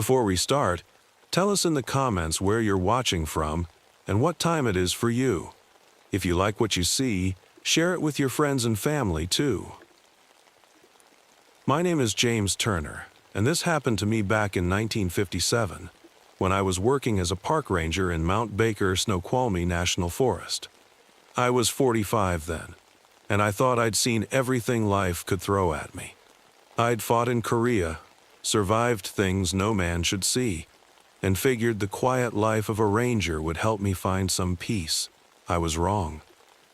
Before we start, tell us in the comments where you're watching from and what time it is for you. If you like what you see, share it with your friends and family too. My name is James Turner, and this happened to me back in 1957 when I was working as a park ranger in Mount Baker Snoqualmie National Forest. I was 45 then, and I thought I'd seen everything life could throw at me. I'd fought in Korea, survived things no man should see, and figured the quiet life of a ranger would help me find some peace. I was wrong.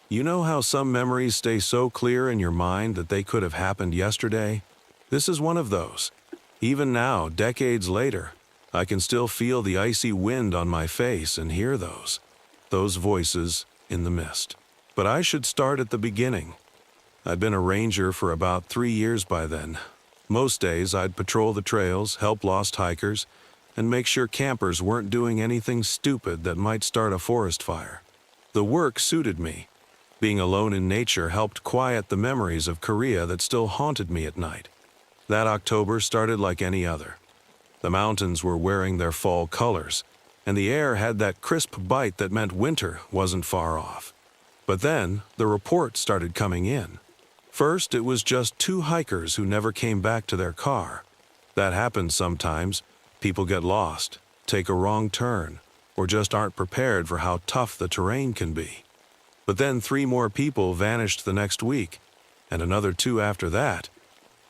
You know how some memories stay so clear in your mind that they could have happened yesterday? This is one of those. Even now, decades later, I can still feel the icy wind on my face and hear those voices in the mist. But I should start at the beginning. I'd been a ranger for about 3 years by then. Most days I'd patrol the trails, help lost hikers, and make sure campers weren't doing anything stupid that might start a forest fire. The work suited me. Being alone in nature helped quiet the memories of Korea that still haunted me at night. That October started like any other. The mountains were wearing their fall colors, and the air had that crisp bite that meant winter wasn't far off. But then, the reports started coming in. First, it was just 2 hikers who never came back to their car. That happens sometimes. People get lost, take a wrong turn, or just aren't prepared for how tough the terrain can be. But then 3 more people vanished the next week, and another 2 after that.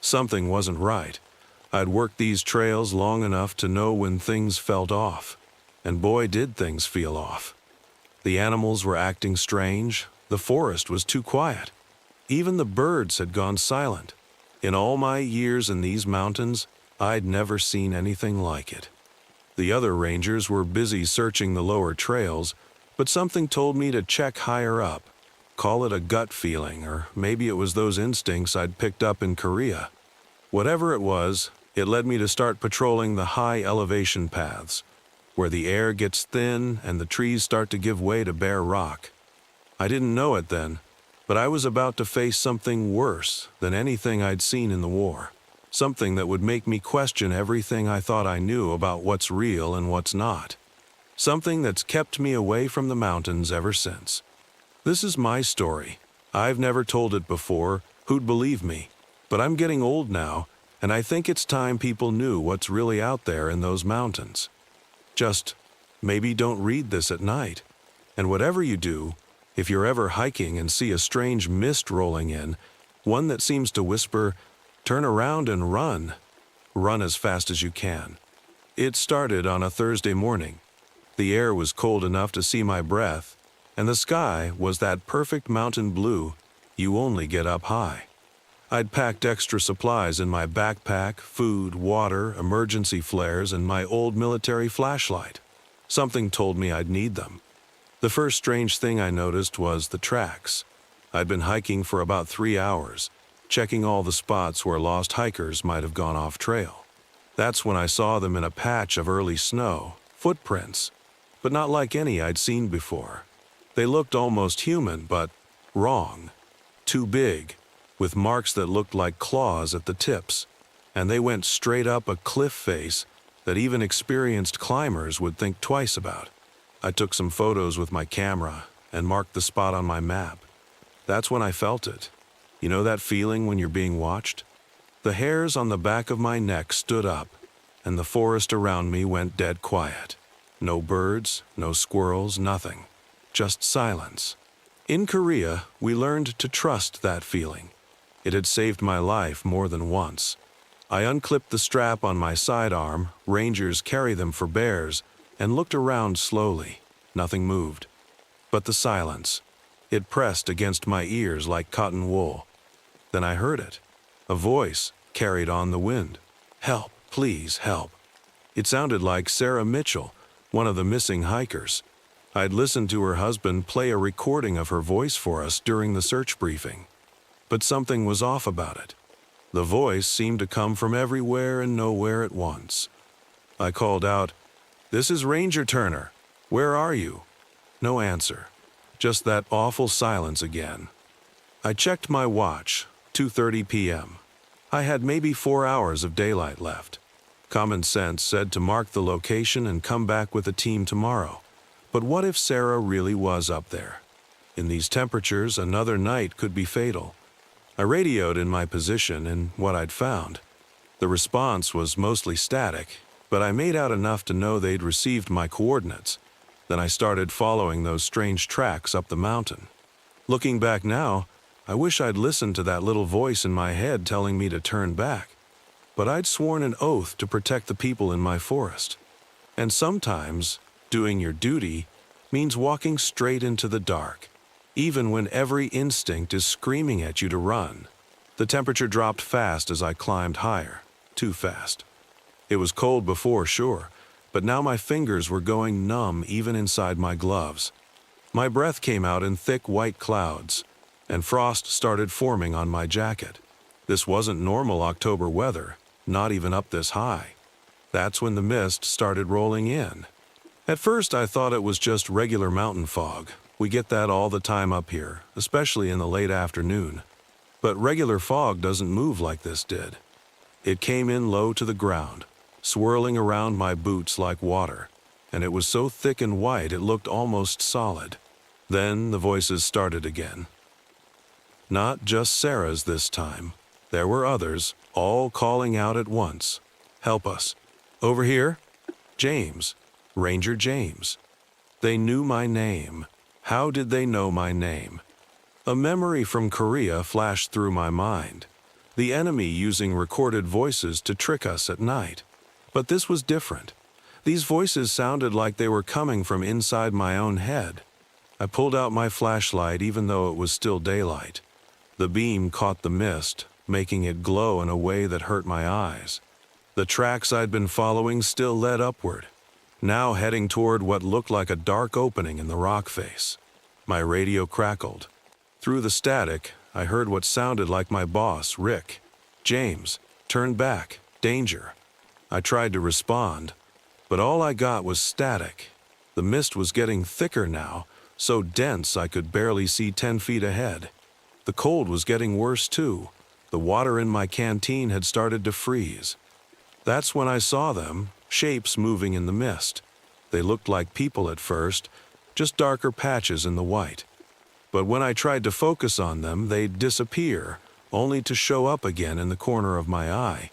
Something wasn't right. I'd worked these trails long enough to know when things felt off, and boy did things feel off. The animals were acting strange, the forest was too quiet. Even the birds had gone silent. In all my years in these mountains, I'd never seen anything like it. The other rangers were busy searching the lower trails, but something told me to check higher up. Call it a gut feeling, or maybe it was those instincts I'd picked up in Korea. Whatever it was, it led me to start patrolling the high elevation paths, where the air gets thin and the trees start to give way to bare rock. I didn't know it then, but I was about to face something worse than anything I'd seen in the war. Something that would make me question everything I thought I knew about what's real and what's not. Something that's kept me away from the mountains ever since. This is my story. I've never told it before. Who'd believe me? But I'm getting old now, and I think it's time people knew what's really out there in those mountains. Just maybe don't read this at night. And whatever you do, if you're ever hiking and see a strange mist rolling in, one that seems to whisper, turn around and run. Run as fast as you can. It started on a Thursday morning. The air was cold enough to see my breath, and the sky was that perfect mountain blue you only get up high. I'd packed extra supplies in my backpack, food, water, emergency flares, and my old military flashlight. Something told me I'd need them. The first strange thing I noticed was the tracks. I'd been hiking for about 3 hours, checking all the spots where lost hikers might have gone off trail. That's when I saw them in a patch of early snow, footprints, but not like any I'd seen before. They looked almost human, but wrong. Too big, with marks that looked like claws at the tips, and they went straight up a cliff face that even experienced climbers would think twice about. I took some photos with my camera and marked the spot on my map. That's when I felt it. You know that feeling when you're being watched? The hairs on the back of my neck stood up, and the forest around me went dead quiet. No birds, no squirrels, nothing. Just silence. In Korea, we learned to trust that feeling. It had saved my life more than once. I unclipped the strap on my sidearm, rangers carry them for bears, and looked around slowly. Nothing moved. But the silence. It pressed against my ears like cotton wool. Then I heard it. A voice carried on the wind. Help, please help. It sounded like Sarah Mitchell, one of the missing hikers. I'd listened to her husband play a recording of her voice for us during the search briefing. But something was off about it. The voice seemed to come from everywhere and nowhere at once. I called out, "This is Ranger Turner. Where are you?" No answer. Just that awful silence again. I checked my watch, 2:30 p.m. I had maybe 4 hours of daylight left. Common sense said to mark the location and come back with a team tomorrow. But what if Sarah really was up there? In these temperatures, another night could be fatal. I radioed in my position and what I'd found. The response was mostly static, but I made out enough to know they'd received my coordinates. Then I started following those strange tracks up the mountain. Looking back now, I wish I'd listened to that little voice in my head telling me to turn back. But I'd sworn an oath to protect the people in my forest. And sometimes, doing your duty means walking straight into the dark, even when every instinct is screaming at you to run. The temperature dropped fast as I climbed higher, too fast. It was cold before, sure, but now my fingers were going numb even inside my gloves. My breath came out in thick white clouds, and frost started forming on my jacket. This wasn't normal October weather, not even up this high. That's when the mist started rolling in. At first I thought it was just regular mountain fog. We get that all the time up here, especially in the late afternoon. But regular fog doesn't move like this did. It came in low to the ground, swirling around my boots like water, and it was so thick and white it looked almost solid. Then the voices started again. Not just Sarah's this time. There were others, all calling out at once. Help us. Over here? James. Ranger James. They knew my name. How did they know my name? A memory from Korea flashed through my mind. The enemy using recorded voices to trick us at night. But this was different. These voices sounded like they were coming from inside my own head. I pulled out my flashlight even though it was still daylight. The beam caught the mist, making it glow in a way that hurt my eyes. The tracks I'd been following still led upward, now heading toward what looked like a dark opening in the rock face. My radio crackled. Through the static, I heard what sounded like my boss, Rick. James, turn back, danger. I tried to respond, but all I got was static. The mist was getting thicker now, so dense I could barely see 10 feet ahead. The cold was getting worse too. The water in my canteen had started to freeze. That's when I saw them, shapes moving in the mist. They looked like people at first, just darker patches in the white. But when I tried to focus on them, they'd disappear, only to show up again in the corner of my eye.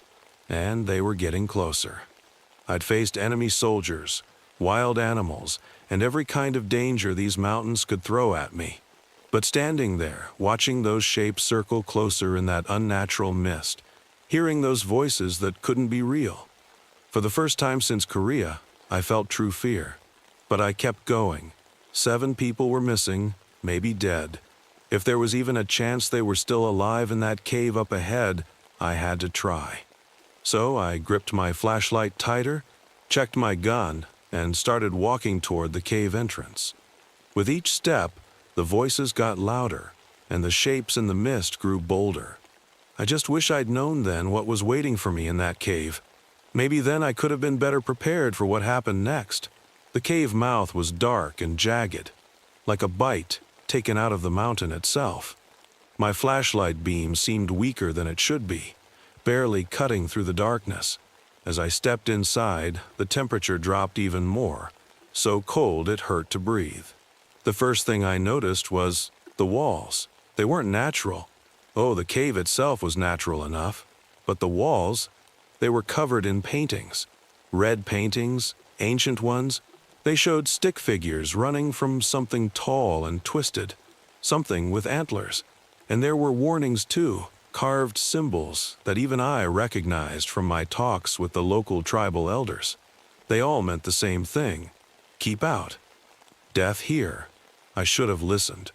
And they were getting closer. I'd faced enemy soldiers, wild animals, and every kind of danger these mountains could throw at me. But standing there, watching those shapes circle closer in that unnatural mist, hearing those voices that couldn't be real. For the first time since Korea, I felt true fear. But I kept going. 7 people were missing, maybe dead. If there was even a chance they were still alive in that cave up ahead, I had to try. So I gripped my flashlight tighter, checked my gun, and started walking toward the cave entrance. With each step, the voices got louder, and the shapes in the mist grew bolder. I just wish I'd known then what was waiting for me in that cave. Maybe then I could have been better prepared for what happened next. The cave mouth was dark and jagged, like a bite taken out of the mountain itself. My flashlight beam seemed weaker than it should be, barely cutting through the darkness. As I stepped inside, the temperature dropped even more, so cold it hurt to breathe. The first thing I noticed was the walls. They weren't natural. Oh, the cave itself was natural enough. But the walls, they were covered in paintings. Red paintings, ancient ones. They showed stick figures running from something tall and twisted, something with antlers. And there were warnings too, carved symbols that even I recognized from my talks with the local tribal elders. They all meant the same thing. Keep out. Death here. I should have listened.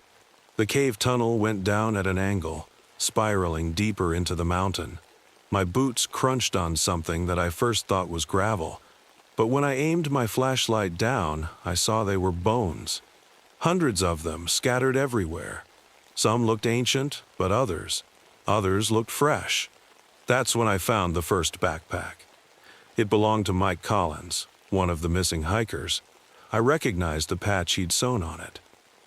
The cave tunnel went down at an angle, spiraling deeper into the mountain. My boots crunched on something that I first thought was gravel, but when I aimed my flashlight down, I saw they were bones. Hundreds of them scattered everywhere. Some looked ancient, but others looked fresh. That's when I found the first backpack. It belonged to Mike Collins, one of the missing hikers. I recognized the patch he'd sewn on it.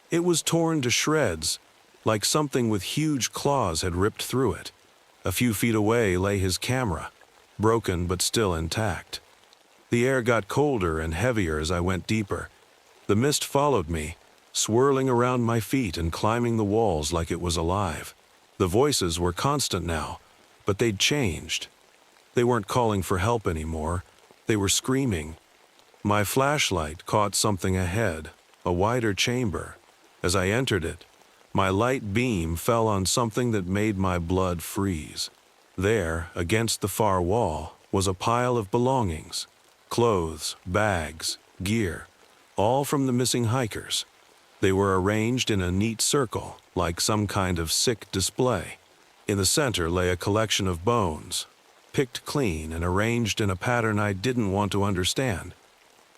It was torn to shreds, like something with huge claws had ripped through it. A few feet away lay his camera, broken but still intact. The air got colder and heavier as I went deeper. The mist followed me, swirling around my feet and climbing the walls like it was alive. The voices were constant now, but they'd changed. They weren't calling for help anymore. They were screaming. My flashlight caught something ahead, a wider chamber. As I entered it, my light beam fell on something that made my blood freeze. There, against the far wall, was a pile of belongings. Clothes, bags, gear, all from the missing hikers. They were arranged in a neat circle, like some kind of sick display. In the center lay a collection of bones, picked clean and arranged in a pattern I didn't want to understand.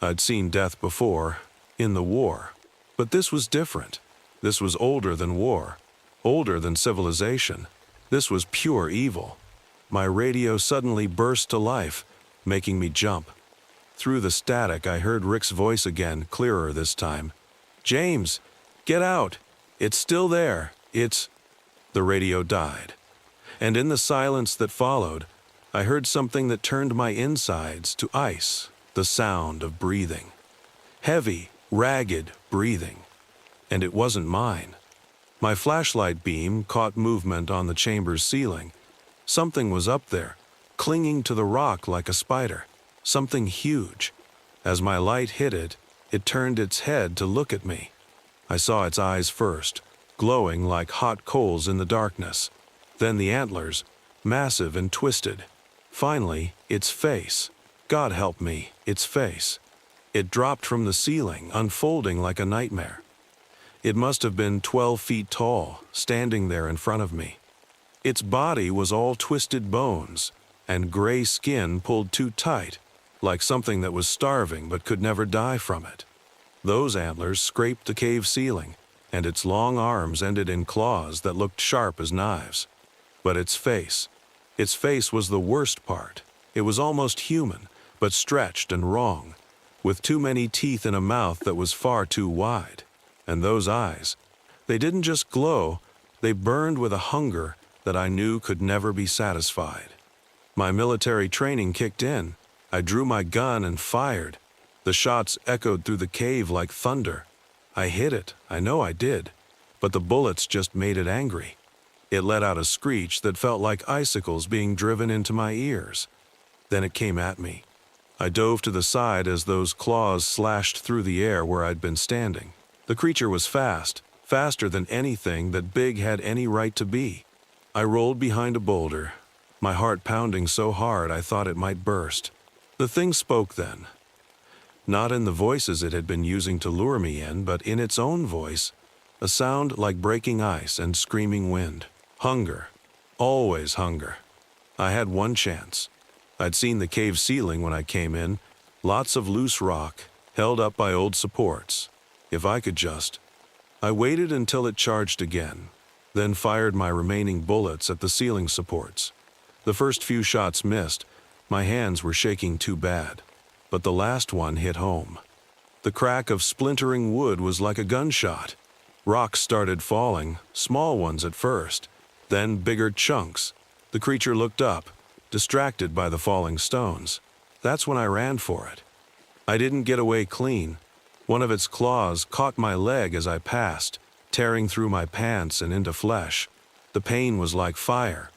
I'd seen death before, in the war, but this was different. This was older than war, older than civilization. This was pure evil. My radio suddenly burst to life, making me jump. Through the static, I heard Rick's voice again, clearer this time. "James, get out! It's still there! It's—" The radio died. And in the silence that followed, I heard something that turned my insides to ice, the sound of breathing. Heavy, ragged breathing. And it wasn't mine. My flashlight beam caught movement on the chamber's ceiling. Something was up there, clinging to the rock like a spider. Something huge. As my light hit it, it turned its head to look at me. I saw its eyes first, glowing like hot coals in the darkness. Then the antlers, massive and twisted. Finally, its face. God help me, its face. It dropped from the ceiling, unfolding like a nightmare. It must have been 12 feet tall, standing there in front of me. Its body was all twisted bones, and gray skin pulled too tight, like something that was starving but could never die from it. Those antlers scraped the cave ceiling, and its long arms ended in claws that looked sharp as knives. But its face was the worst part. It was almost human, but stretched and wrong, with too many teeth in a mouth that was far too wide. And those eyes, they didn't just glow, they burned with a hunger that I knew could never be satisfied. My military training kicked in. I drew my gun and fired. The shots echoed through the cave like thunder. I hit it, I know I did, but the bullets just made it angry. It let out a screech that felt like icicles being driven into my ears. Then it came at me. I dove to the side as those claws slashed through the air where I'd been standing. The creature was fast, faster than anything that big had any right to be. I rolled behind a boulder, my heart pounding so hard I thought it might burst. The thing spoke then. Not in the voices it had been using to lure me in, but in its own voice, a sound like breaking ice and screaming wind. Hunger. Always hunger. I had one chance. I'd seen the cave ceiling when I came in, lots of loose rock, held up by old supports. If I could just... I waited until it charged again, then fired my remaining bullets at the ceiling supports. The first few shots missed. My hands were shaking too bad, but the last one hit home. The crack of splintering wood was like a gunshot. Rocks started falling, small ones at first, then bigger chunks. The creature looked up, distracted by the falling stones. That's when I ran for it. I didn't get away clean. One of its claws caught my leg as I passed, tearing through my pants and into flesh. The pain was like fire.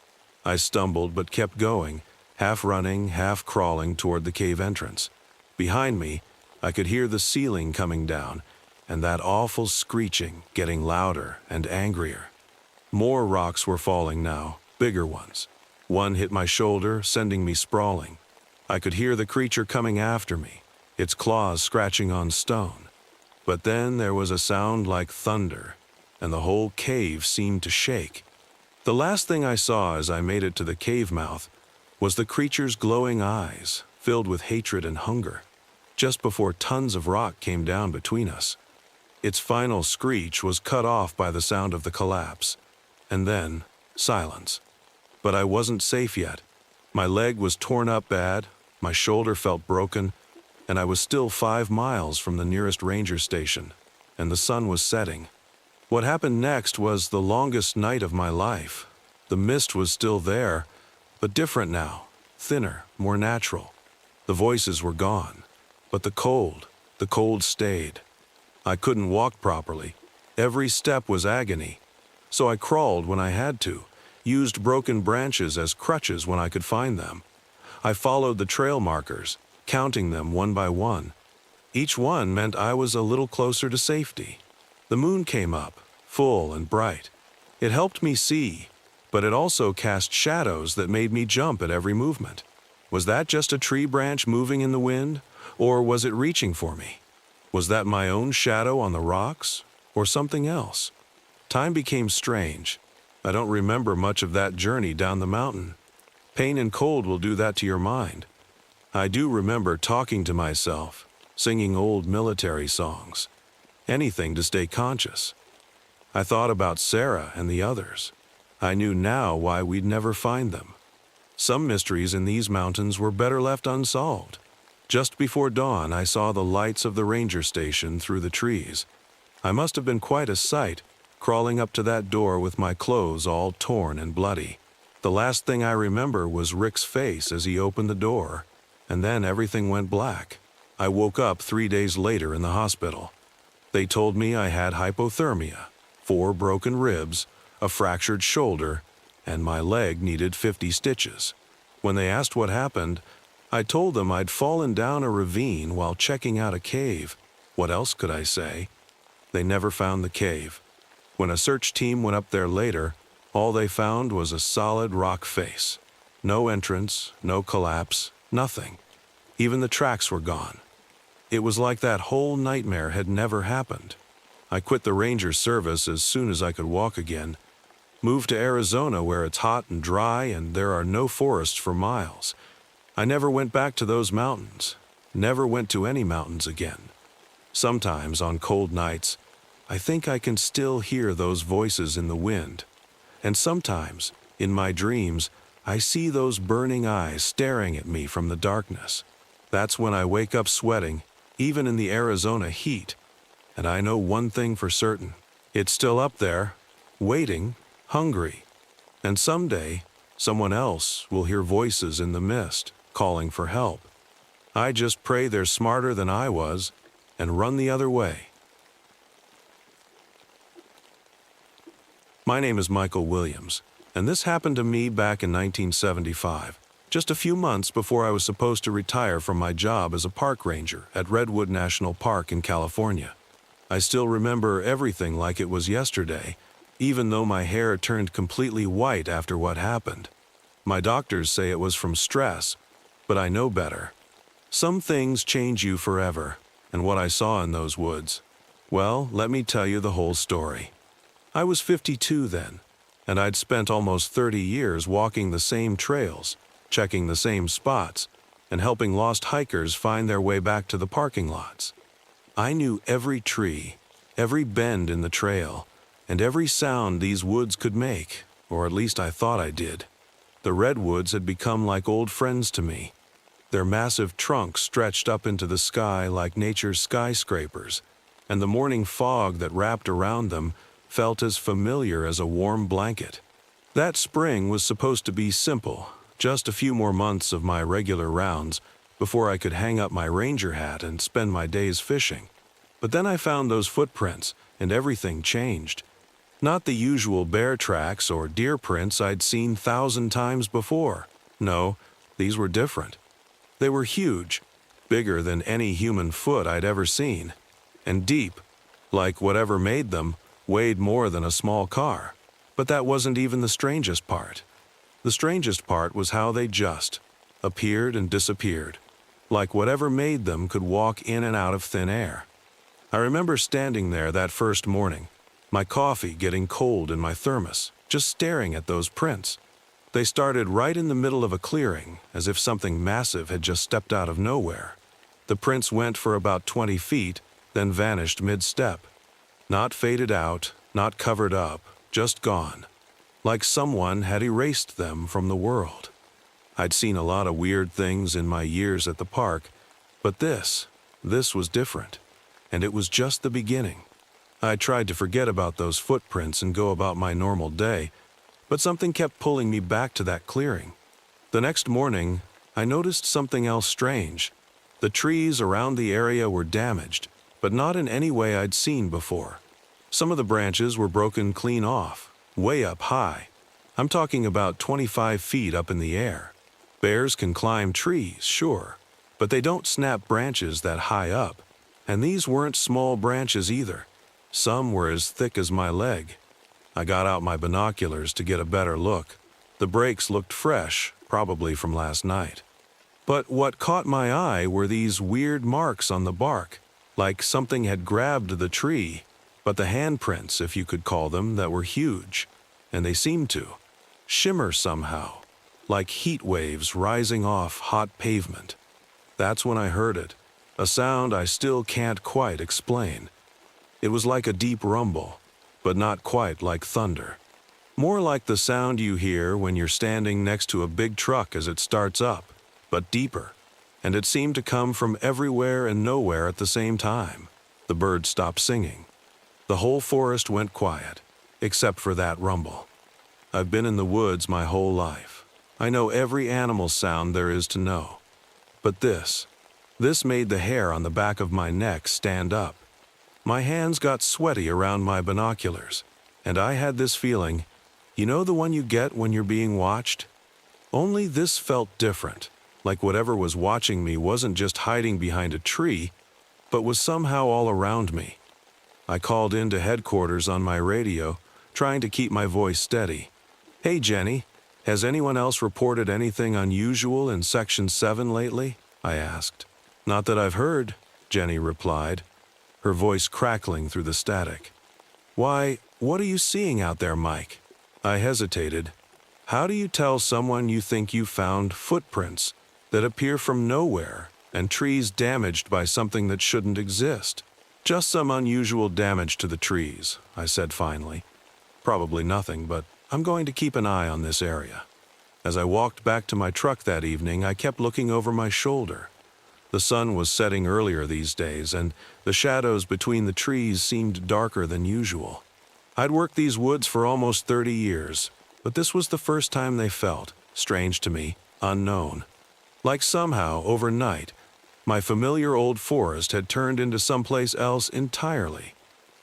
I stumbled but kept going, half running, half crawling toward the cave entrance. Behind me, I could hear the ceiling coming down, and that awful screeching getting louder and angrier. More rocks were falling now, bigger ones. One hit my shoulder, sending me sprawling. I could hear the creature coming after me, its claws scratching on stone. But then there was a sound like thunder, and the whole cave seemed to shake. The last thing I saw as I made it to the cave mouth was the creature's glowing eyes, filled with hatred and hunger, just before tons of rock came down between us. Its final screech was cut off by the sound of the collapse, and then silence. But I wasn't safe yet. My leg was torn up bad, my shoulder felt broken, and I was still 5 miles from the nearest ranger station, and the sun was setting. What happened next was the longest night of my life. The mist was still there, but different now, thinner, more natural. The voices were gone, but the cold stayed. I couldn't walk properly. Every step was agony. So I crawled when I had to, used broken branches as crutches when I could find them. I followed the trail markers, counting them one by one. Each one meant I was a little closer to safety. The moon came up, full and bright. It helped me see, but it also cast shadows that made me jump at every movement. Was that just a tree branch moving in the wind, or was it reaching for me? Was that my own shadow on the rocks, or something else? Time became strange. I don't remember much of that journey down the mountain. Pain and cold will do that to your mind. I do remember talking to myself, singing old military songs. Anything to stay conscious. I thought about Sarah and the others. I knew now why we'd never find them. Some mysteries in these mountains were better left unsolved. Just before dawn, I saw the lights of the ranger station through the trees. I must have been quite a sight, crawling up to that door with my clothes all torn and bloody. The last thing I remember was Rick's face as he opened the door, and then everything went black. I woke up 3 days later in the hospital. They told me I had hypothermia, 4 broken ribs, a fractured shoulder, and my leg needed 50 stitches. When they asked what happened, I told them I'd fallen down a ravine while checking out a cave. What else could I say? They never found the cave. When a search team went up there later, all they found was a solid rock face. No entrance, no collapse, nothing. Even the tracks were gone. It was like that whole nightmare had never happened. I quit the ranger service as soon as I could walk again. Moved to Arizona where it's hot and dry and there are no forests for miles. I never went back to those mountains. Never went to any mountains again. Sometimes on cold nights, I think I can still hear those voices in the wind. And sometimes, in my dreams, I see those burning eyes staring at me from the darkness. That's when I wake up sweating, even in the Arizona heat. And I know one thing for certain. It's still up there, waiting, hungry. And someday, someone else will hear voices in the mist, calling for help. I just pray they're smarter than I was, and run the other way. My name is Michael Williams, and this happened to me back in 1975, just a few months before I was supposed to retire from my job as a park ranger at Redwood National Park in California. I still remember everything like it was yesterday, even though my hair turned completely white after what happened. My doctors say it was from stress, but I know better. Some things change you forever, and what I saw in those woods, well, let me tell you the whole story. I was 52 then, and I'd spent almost 30 years walking the same trails, checking the same spots, and helping lost hikers find their way back to the parking lots. I knew every tree, every bend in the trail, and every sound these woods could make, or at least I thought I did. The redwoods had become like old friends to me. Their massive trunks stretched up into the sky like nature's skyscrapers, and the morning fog that wrapped around them felt as familiar as a warm blanket. That spring was supposed to be simple, just a few more months of my regular rounds before I could hang up my ranger hat and spend my days fishing. But then I found those footprints, and everything changed. Not the usual bear tracks or deer prints I'd seen 1,000 times before. No, these were different. They were huge, bigger than any human foot I'd ever seen, and deep, like whatever made them weighed more than a small car. But that wasn't even the strangest part. The strangest part was how they just appeared and disappeared, like whatever made them could walk in and out of thin air. I remember standing there that first morning, my coffee getting cold in my thermos, just staring at those prints. They started right in the middle of a clearing, as if something massive had just stepped out of nowhere. The prints went for about 20 feet, then vanished mid-step. Not faded out, not covered up, just gone. Like someone had erased them from the world. I'd seen a lot of weird things in my years at the park, but this was different. And it was just the beginning. I tried to forget about those footprints and go about my normal day, but something kept pulling me back to that clearing. The next morning, I noticed something else strange. The trees around the area were damaged, but not in any way I'd seen before. Some of the branches were broken clean off, way up high. I'm talking about 25 feet up in the air. Bears can climb trees, sure, but they don't snap branches that high up. And these weren't small branches either. Some were as thick as my leg. I got out my binoculars to get a better look. The breaks looked fresh, probably from last night. But what caught my eye were these weird marks on the bark, like something had grabbed the tree, but the handprints, if you could call them, that were huge, and they seemed to shimmer somehow, like heat waves rising off hot pavement. That's when I heard it, a sound I still can't quite explain. It was like a deep rumble, but not quite like thunder. More like the sound you hear when you're standing next to a big truck as it starts up, but deeper, and it seemed to come from everywhere and nowhere at the same time. The birds stopped singing. The whole forest went quiet, except for that rumble. I've been in the woods my whole life. I know every animal sound there is to know. But this made the hair on the back of my neck stand up. My hands got sweaty around my binoculars, and I had this feeling, you know the one you get when you're being watched? Only this felt different, like whatever was watching me wasn't just hiding behind a tree, but was somehow all around me. I called into headquarters on my radio, trying to keep my voice steady. "Hey Jenny, has anyone else reported anything unusual in Section 7 lately?" I asked. "Not that I've heard," Jenny replied, her voice crackling through the static. "Why, what are you seeing out there, Mike?" I hesitated. How do you tell someone you think you found footprints that appear from nowhere and trees damaged by something that shouldn't exist? "Just some unusual damage to the trees," I said finally. "Probably nothing, but I'm going to keep an eye on this area." As I walked back to my truck that evening, I kept looking over my shoulder. The sun was setting earlier these days, and the shadows between the trees seemed darker than usual. I'd worked these woods for almost 30 years, but this was the first time they felt, strange to me, unknown. Like somehow, overnight, my familiar old forest had turned into someplace else entirely.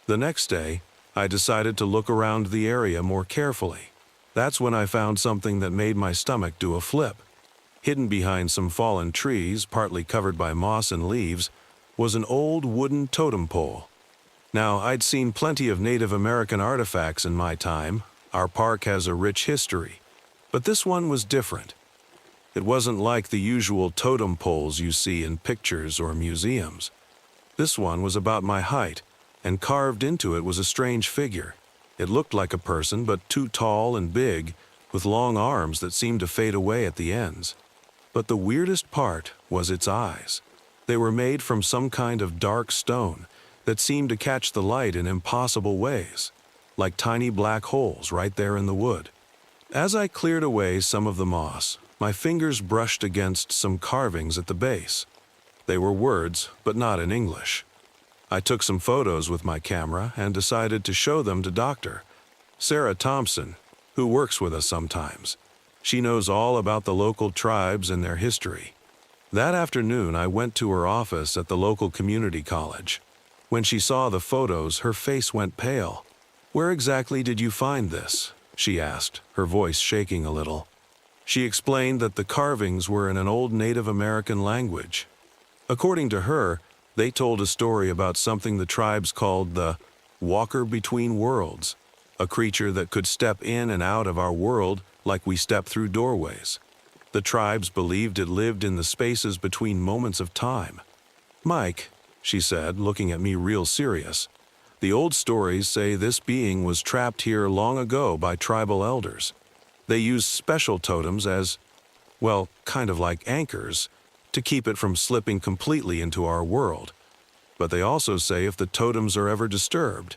The next day, I decided to look around the area more carefully. That's when I found something that made my stomach do a flip. Hidden behind some fallen trees, partly covered by moss and leaves, was an old wooden totem pole. Now, I'd seen plenty of Native American artifacts in my time. Our park has a rich history. But this one was different. It wasn't like the usual totem poles you see in pictures or museums. This one was about my height, and carved into it was a strange figure. It looked like a person, but too tall and big, with long arms that seemed to fade away at the ends. But the weirdest part was its eyes. They were made from some kind of dark stone that seemed to catch the light in impossible ways, like tiny black holes right there in the wood. As I cleared away some of the moss, my fingers brushed against some carvings at the base. They were words, but not in English. I took some photos with my camera and decided to show them to Dr. Sarah Thompson, who works with us sometimes. She knows all about the local tribes and their history. That afternoon, I went to her office at the local community college. When she saw the photos, her face went pale. "Where exactly did you find this?" she asked, her voice shaking a little. She explained that the carvings were in an old Native American language. According to her, they told a story about something the tribes called the Walker Between Worlds, a creature that could step in and out of our world like we step through doorways. The tribes believed it lived in the spaces between moments of time. "Mike," she said, looking at me real serious, "the old stories say this being was trapped here long ago by tribal elders. They used special totems as, well, kind of like anchors, to keep it from slipping completely into our world. But they also say if the totems are ever disturbed."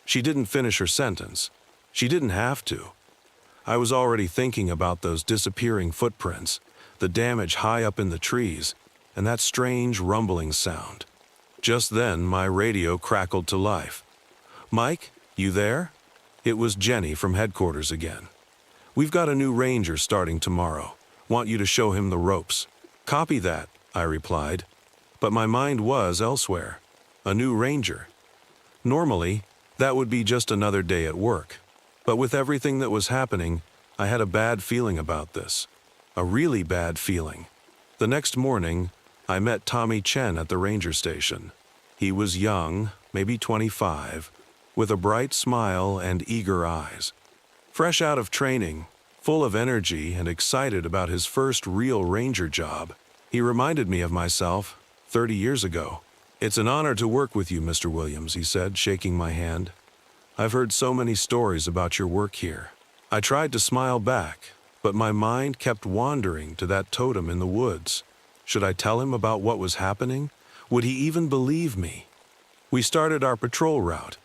She didn't finish her sentence. She didn't have to. I was already thinking about those disappearing footprints, the damage high up in the trees, and that strange rumbling sound. Just then, my radio crackled to life. "Mike, you there?" It was Jenny from headquarters again. "We've got a new ranger starting tomorrow. Want you to show him the ropes." Copy that, I replied. But my mind was elsewhere. A new ranger. Normally, that would be just another day at work. But with everything that was happening, I had a bad feeling about this. A really bad feeling. The next morning, I met Tommy Chen at the ranger station. He was young, maybe 25, with a bright smile and eager eyes. Fresh out of training, full of energy and excited about his first real ranger job, he reminded me of myself 30 years ago. "It's an honor to work with you, Mr. Williams," he said, shaking my hand. "I've heard so many stories about your work here." I tried to smile back, but my mind kept wandering to that totem in the woods. Should I tell him about what was happening? Would he even believe me? We started our patrol route,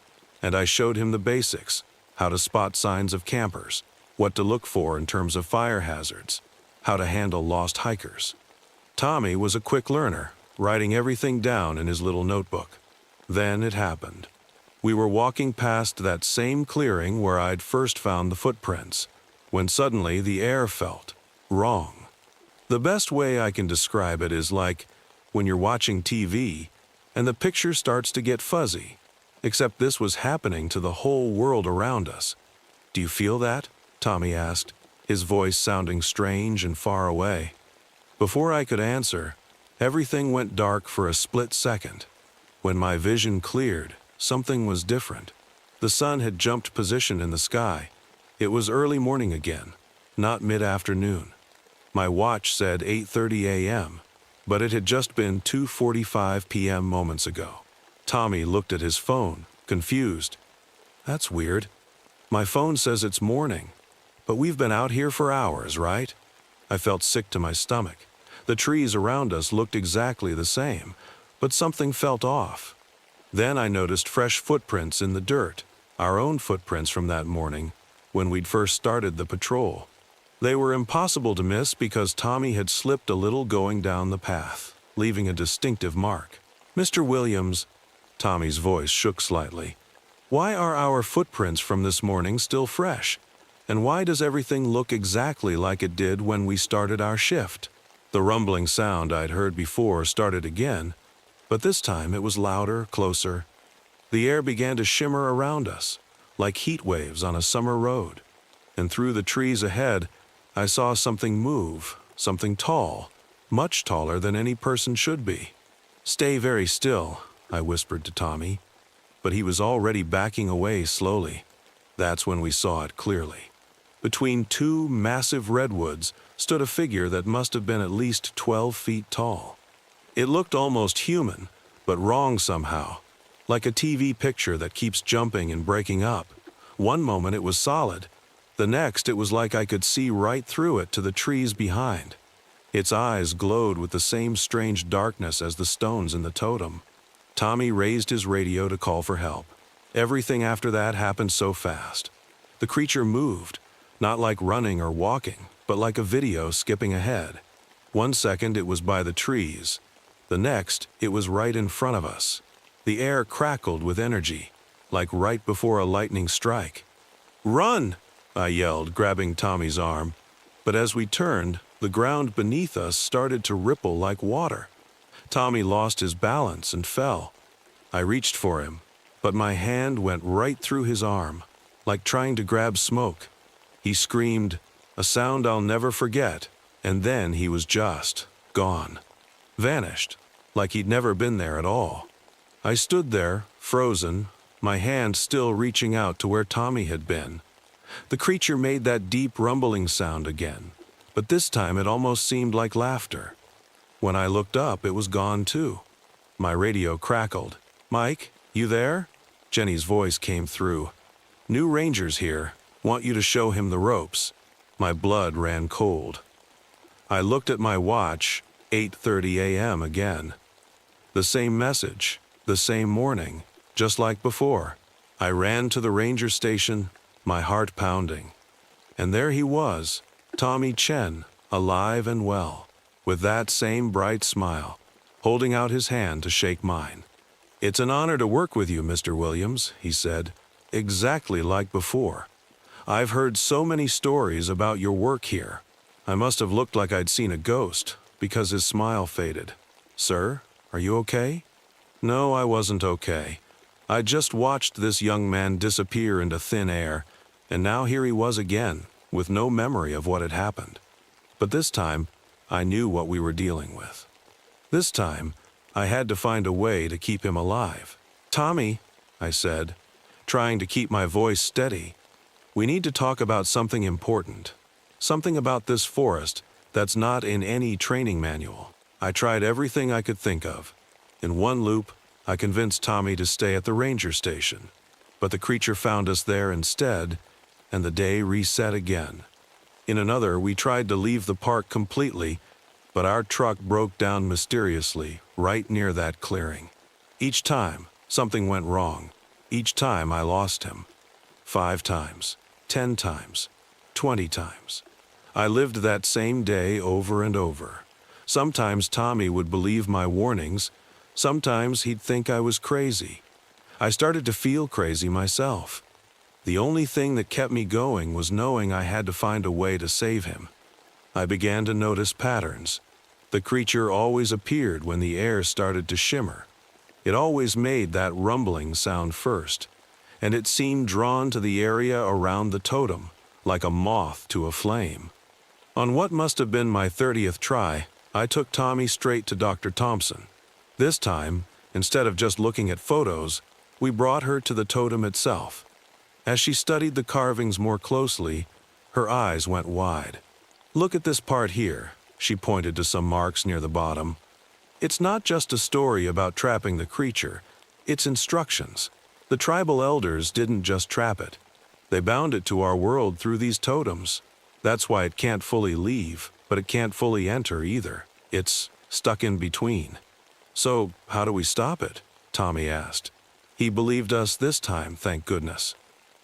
and I showed him the basics: how to spot signs of campers, what to look for in terms of fire hazards, how to handle lost hikers. Tommy was a quick learner, writing everything down in his little notebook. Then it happened. We were walking past that same clearing where I'd first found the footprints, when suddenly the air felt wrong. The best way I can describe it is like when you're watching TV and the picture starts to get fuzzy, except this was happening to the whole world around us. "Do you feel that?" Tommy asked, his voice sounding strange and far away. Before I could answer, everything went dark for a split second. When my vision cleared, something was different. The sun had jumped position in the sky. It was early morning again, not mid-afternoon. My watch said 8:30 a.m., but it had just been 2:45 p.m. moments ago. Tommy looked at his phone, confused. "That's weird. My phone says it's morning, but we've been out here for hours, right?" I felt sick to my stomach. The trees around us looked exactly the same, but something felt off. Then I noticed fresh footprints in the dirt, our own footprints from that morning, when we'd first started the patrol. They were impossible to miss because Tommy had slipped a little going down the path, leaving a distinctive mark. "Mr. Williams," Tommy's voice shook slightly, "why are our footprints from this morning still fresh? And why does everything look exactly like it did when we started our shift?" The rumbling sound I'd heard before started again, but this time it was louder, closer. The air began to shimmer around us, like heat waves on a summer road. And through the trees ahead, I saw something move, something tall, much taller than any person should be. "Stay very still," I whispered to Tommy, but he was already backing away slowly. That's when we saw it clearly. Between two massive redwoods stood a figure that must have been at least 12 feet tall. It looked almost human, but wrong somehow, like a TV picture that keeps jumping and breaking up. One moment it was solid. The next, it was like I could see right through it to the trees behind. Its eyes glowed with the same strange darkness as the stones in the totem. Tommy raised his radio to call for help. Everything after that happened so fast. The creature moved, not like running or walking, but like a video skipping ahead. 1 second it was by the trees. The next, it was right in front of us. The air crackled with energy, like right before a lightning strike. "Run!" I yelled, grabbing Tommy's arm. But as we turned, the ground beneath us started to ripple like water. Tommy lost his balance and fell. I reached for him, but my hand went right through his arm, like trying to grab smoke. He screamed, a sound I'll never forget, and then he was just gone. Vanished, like he'd never been there at all. I stood there, frozen, my hand still reaching out to where Tommy had been. The creature made that deep rumbling sound again, but this time it almost seemed like laughter. When I looked up, it was gone too. My radio crackled. "Mike, you there?" Jenny's voice came through. "New Rangers here. Want you to show him the ropes." My blood ran cold. I looked at my watch, 8:30 a.m. again. The same message, the same morning, just like before. I ran to the ranger station, my heart pounding. And there he was, Tommy Chen, alive and well, with that same bright smile, holding out his hand to shake mine. "It's an honor to work with you, Mr. Williams," he said, exactly like before. "I've heard so many stories about your work here. I must have looked like I'd seen a ghost, because his smile faded. "Sir, are you okay?" No, I wasn't okay. I just watched this young man disappear into thin air, and now here he was again, with no memory of what had happened. But this time, I knew what we were dealing with. This time, I had to find a way to keep him alive. "Tommy," I said, trying to keep my voice steady, "we need to talk about something important. Something about this forest that's not in any training manual." I tried everything I could think of. In one loop, I convinced Tommy to stay at the ranger station, but the creature found us there instead, and the day reset again. In another, we tried to leave the park completely, but our truck broke down mysteriously right near that clearing. Each time, something went wrong. Each time I lost him. 5 times, 10 times, 20 times. I lived that same day over and over. Sometimes Tommy would believe my warnings. Sometimes he'd think I was crazy. I started to feel crazy myself. The only thing that kept me going was knowing I had to find a way to save him. I began to notice patterns. The creature always appeared when the air started to shimmer. It always made that rumbling sound first, and it seemed drawn to the area around the totem, like a moth to a flame. On what must have been my 30th try, I took Tommy straight to Dr. Thompson. This time, instead of just looking at photos, we brought her to the totem itself. As she studied the carvings more closely, her eyes went wide. "Look at this part here," she pointed to some marks near the bottom. "It's not just a story about trapping the creature, it's instructions. The tribal elders didn't just trap it. They bound it to our world through these totems. That's why it can't fully leave, but it can't fully enter either. It's stuck in between." "So, how do we stop it?" Tommy asked. He believed us this time, thank goodness.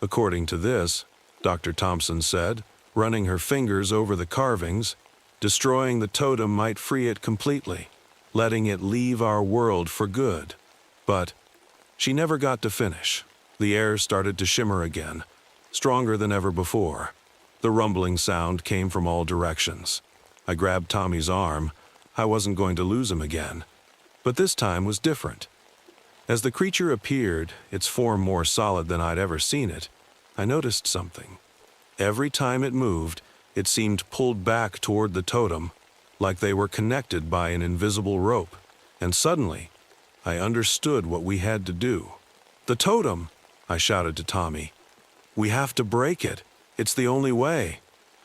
"According to this," Dr. Thompson said, running her fingers over the carvings, "destroying the totem might free it completely, letting it leave our world for good." But she never got to finish. The air started to shimmer again, stronger than ever before. The rumbling sound came from all directions. I grabbed Tommy's arm. I wasn't going to lose him again. But this time was different. As the creature appeared, its form more solid than I'd ever seen it, I noticed something. Every time it moved, it seemed pulled back toward the totem, like they were connected by an invisible rope. And suddenly, I understood what we had to do. "The totem!" I shouted to Tommy. "We have to break it. It's the only way."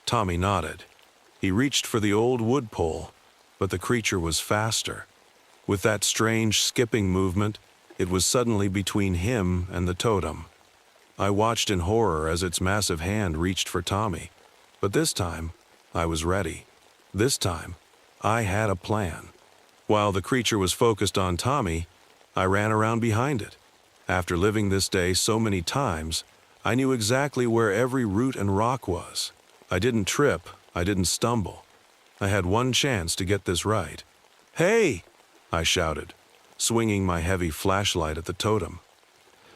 Tommy nodded. He reached for the old wood pole, but the creature was faster. With that strange skipping movement, it was suddenly between him and the totem. I watched in horror as its massive hand reached for Tommy, but this time, I was ready. This time, I had a plan. While the creature was focused on Tommy, I ran around behind it. After living this day so many times, I knew exactly where every root and rock was. I didn't trip, I didn't stumble. I had one chance to get this right. "Hey!" I shouted, swinging my heavy flashlight at the totem.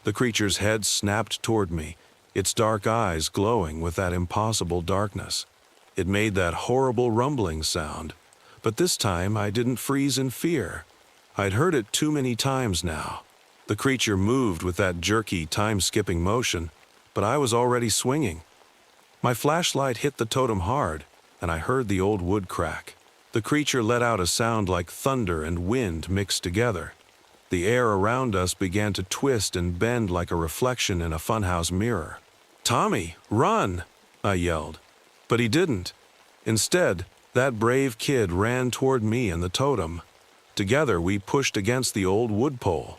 The creature's head snapped toward me, its dark eyes glowing with that impossible darkness. It made that horrible rumbling sound, but this time I didn't freeze in fear. I'd heard it too many times now. The creature moved with that jerky, time-skipping motion, but I was already swinging. My flashlight hit the totem hard, and I heard the old wood crack. The creature let out a sound like thunder and wind mixed together. The air around us began to twist and bend like a reflection in a funhouse mirror. "Tommy, run!" I yelled. But he didn't. Instead, that brave kid ran toward me and the totem. Together, we pushed against the old wood pole.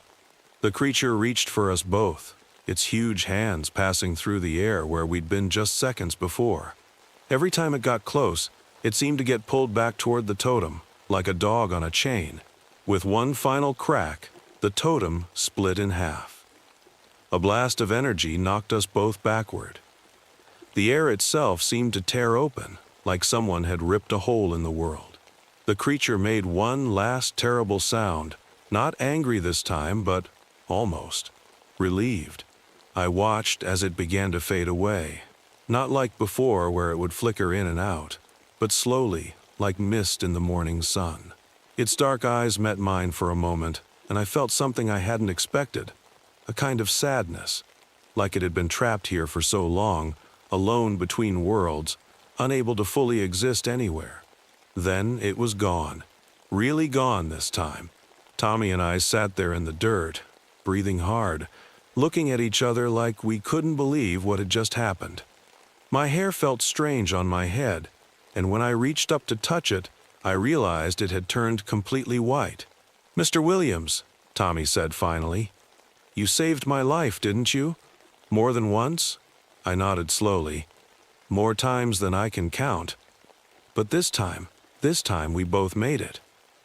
The creature reached for us both, its huge hands passing through the air where we'd been just seconds before. Every time it got close, it seemed to get pulled back toward the totem, like a dog on a chain. With one final crack, the totem split in half. A blast of energy knocked us both backward. The air itself seemed to tear open, like someone had ripped a hole in the world. The creature made one last terrible sound, not angry this time, but almost relieved. I watched as it began to fade away, not like before where it would flicker in and out, but slowly, like mist in the morning sun. Its dark eyes met mine for a moment, and I felt something I hadn't expected, a kind of sadness, like it had been trapped here for so long, alone between worlds, unable to fully exist anywhere. Then it was gone, really gone this time. Tommy and I sat there in the dirt, breathing hard, looking at each other like we couldn't believe what had just happened. My hair felt strange on my head, and when I reached up to touch it, I realized it had turned completely white. "Mr. Williams," Tommy said finally, "you saved my life, didn't you? More than once?" I nodded slowly. "More times than I can count. But this time we both made it."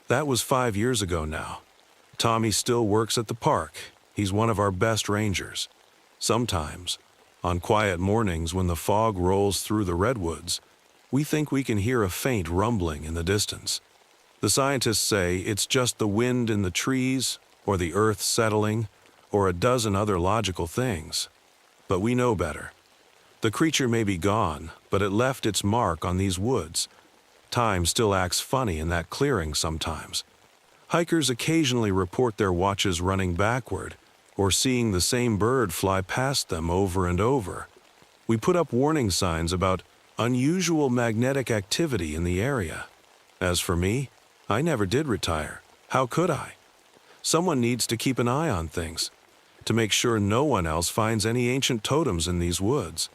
That was 5 years ago now. Tommy still works at the park. He's one of our best rangers. Sometimes, on quiet mornings when the fog rolls through the redwoods, we think we can hear a faint rumbling in the distance. The scientists say it's just the wind in the trees, or the earth settling, or a dozen other logical things. But we know better. The creature may be gone, but it left its mark on these woods. Time still acts funny in that clearing sometimes. Hikers occasionally report their watches running backward, or seeing the same bird fly past them over and over. We put up warning signs about unusual magnetic activity in the area. As for me, I never did retire. How could I? Someone needs to keep an eye on things, to make sure no one else finds any ancient totems in these woods.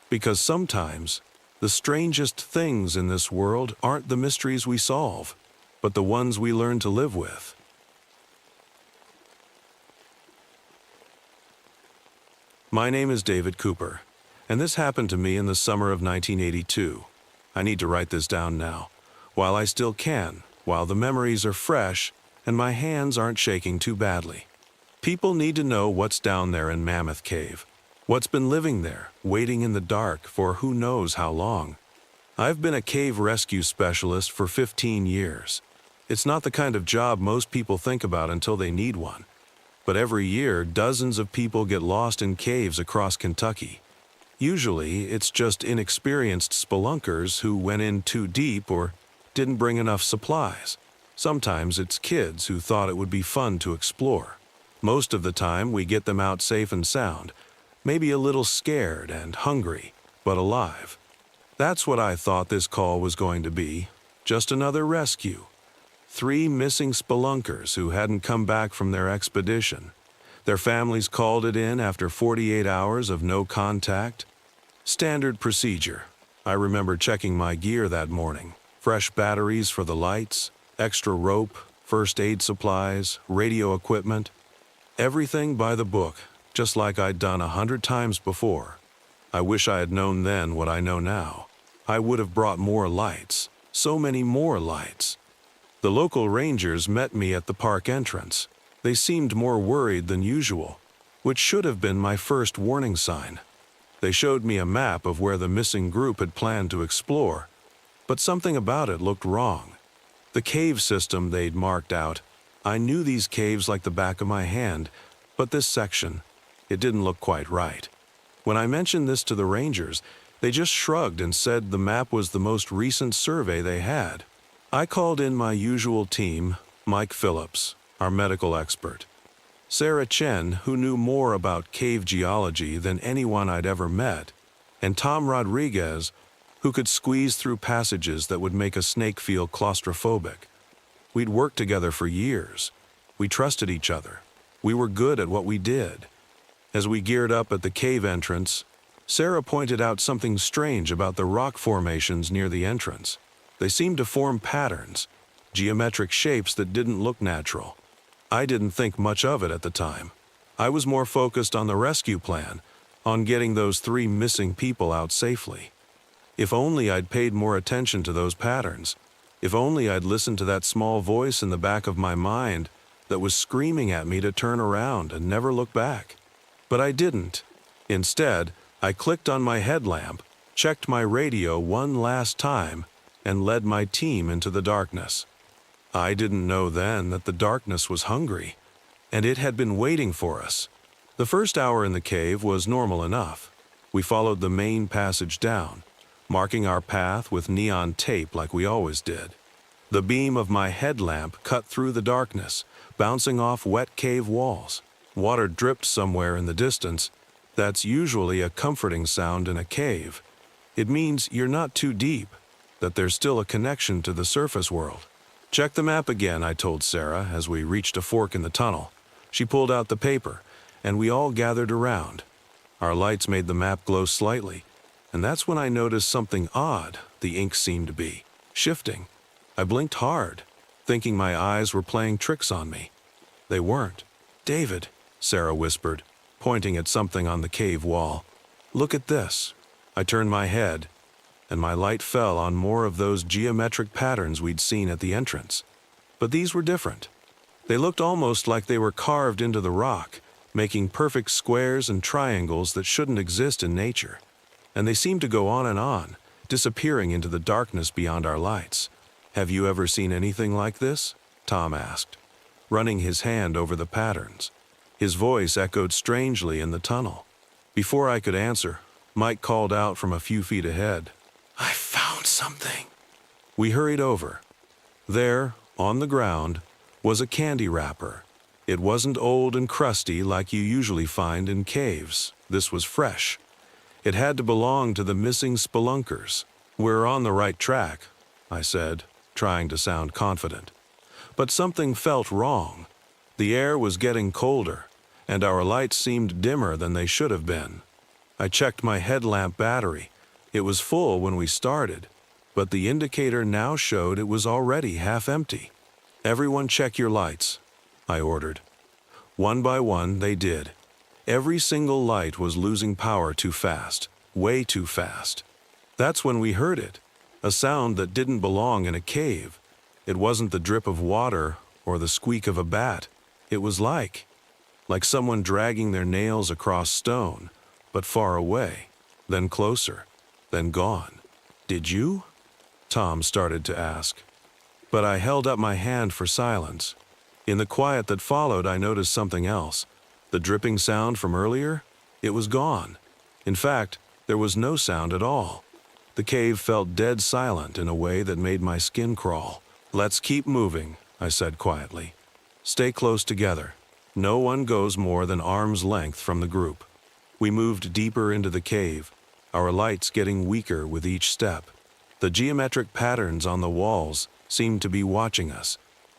Because sometimes, the strangest things in this world aren't the mysteries we solve, but the ones we learn to live with. My name is David Cooper, and this happened to me in the summer of 1982. I need to write this down now, while I still can, while the memories are fresh and my hands aren't shaking too badly. People need to know what's down there in Mammoth Cave, what's been living there, waiting in the dark for who knows how long. I've been a cave rescue specialist for 15 years. It's not the kind of job most people think about until they need one. But every year, dozens of people get lost in caves across Kentucky. Usually, it's just inexperienced spelunkers who went in too deep or didn't bring enough supplies. Sometimes it's kids who thought it would be fun to explore. Most of the time, we get them out safe and sound, maybe a little scared and hungry, but alive. That's what I thought this call was going to be, just another rescue. 3 missing spelunkers who hadn't come back from their expedition. Their families called it in after 48 hours of no contact. Standard procedure. I remember checking my gear that morning. Fresh batteries for the lights, extra rope, first aid supplies, radio equipment. Everything by the book, just like I'd done 100 times before. I wish I had known then what I know now. I would have brought more lights, so many more lights. The local rangers met me at the park entrance. They seemed more worried than usual, which should have been my first warning sign. They showed me a map of where the missing group had planned to explore, but something about it looked wrong. The cave system they'd marked out, I knew these caves like the back of my hand, but this section, it didn't look quite right. When I mentioned this to the rangers, they just shrugged and said the map was the most recent survey they had. I called in my usual team, Mike Phillips, our medical expert, Sarah Chen, who knew more about cave geology than anyone I'd ever met, and Tom Rodriguez, who could squeeze through passages that would make a snake feel claustrophobic. We'd worked together for years. We trusted each other. We were good at what we did. As we geared up at the cave entrance, Sarah pointed out something strange about the rock formations near the entrance. They seemed to form patterns, geometric shapes that didn't look natural. I didn't think much of it at the time. I was more focused on the rescue plan, on getting those 3 missing people out safely. If only I'd paid more attention to those patterns. If only I'd listened to that small voice in the back of my mind that was screaming at me to turn around and never look back. But I didn't. Instead, I clicked on my headlamp, checked my radio one last time, and led my team into the darkness. I didn't know then that the darkness was hungry, and it had been waiting for us. The first hour in the cave was normal enough. We followed the main passage down. marking our path with neon tape like we always did. The beam of my headlamp cut through the darkness, bouncing off wet cave walls. Water dripped somewhere in the distance. That's usually a comforting sound in a cave. It means you're not too deep, that there's still a connection to the surface world. "Check the map again," I told Sarah as we reached a fork in the tunnel. She pulled out the paper, and we all gathered around. Our lights made the map glow slightly, and that's when I noticed something odd. The ink seemed to be shifting. I blinked hard, thinking my eyes were playing tricks on me. They weren't. "David," Sarah whispered, pointing at something on the cave wall. "Look at this." I turned my head, and my light fell on more of those geometric patterns we'd seen at the entrance. But these were different. They looked almost like they were carved into the rock, making perfect squares and triangles that shouldn't exist in nature. And they seemed to go on, disappearing into the darkness beyond our lights. "Have you ever seen anything like this?" Tom asked, running his hand over the patterns. His voice echoed strangely in the tunnel. Before I could answer, Mike called out from a few feet ahead, "I found something." We hurried over. There, on the ground, was a candy wrapper. It wasn't old and crusty like you usually find in caves. This was fresh. It had to belong to the missing spelunkers. "We're on the right track," I said, trying to sound confident. But something felt wrong. The air was getting colder, and our lights seemed dimmer than they should have been. I checked my headlamp battery. It was full when we started, but the indicator now showed it was already half empty. "Everyone check your lights," I ordered. One by one, they did. Every single light was losing power too fast, way too fast. That's when we heard it, a sound that didn't belong in a cave. It wasn't the drip of water or the squeak of a bat. It was like someone dragging their nails across stone, but far away, then closer, then gone. "Did you?" Tom started to ask. But I held up my hand for silence. In the quiet that followed, I noticed something else. The dripping sound from earlier? It was gone. In fact, there was no sound at all. The cave felt dead silent in a way that made my skin crawl. "Let's keep moving," I said quietly. "Stay close together. No one goes more than arm's length from the group." We moved deeper into the cave, our lights getting weaker with each step. The geometric patterns on the walls seemed to be watching us,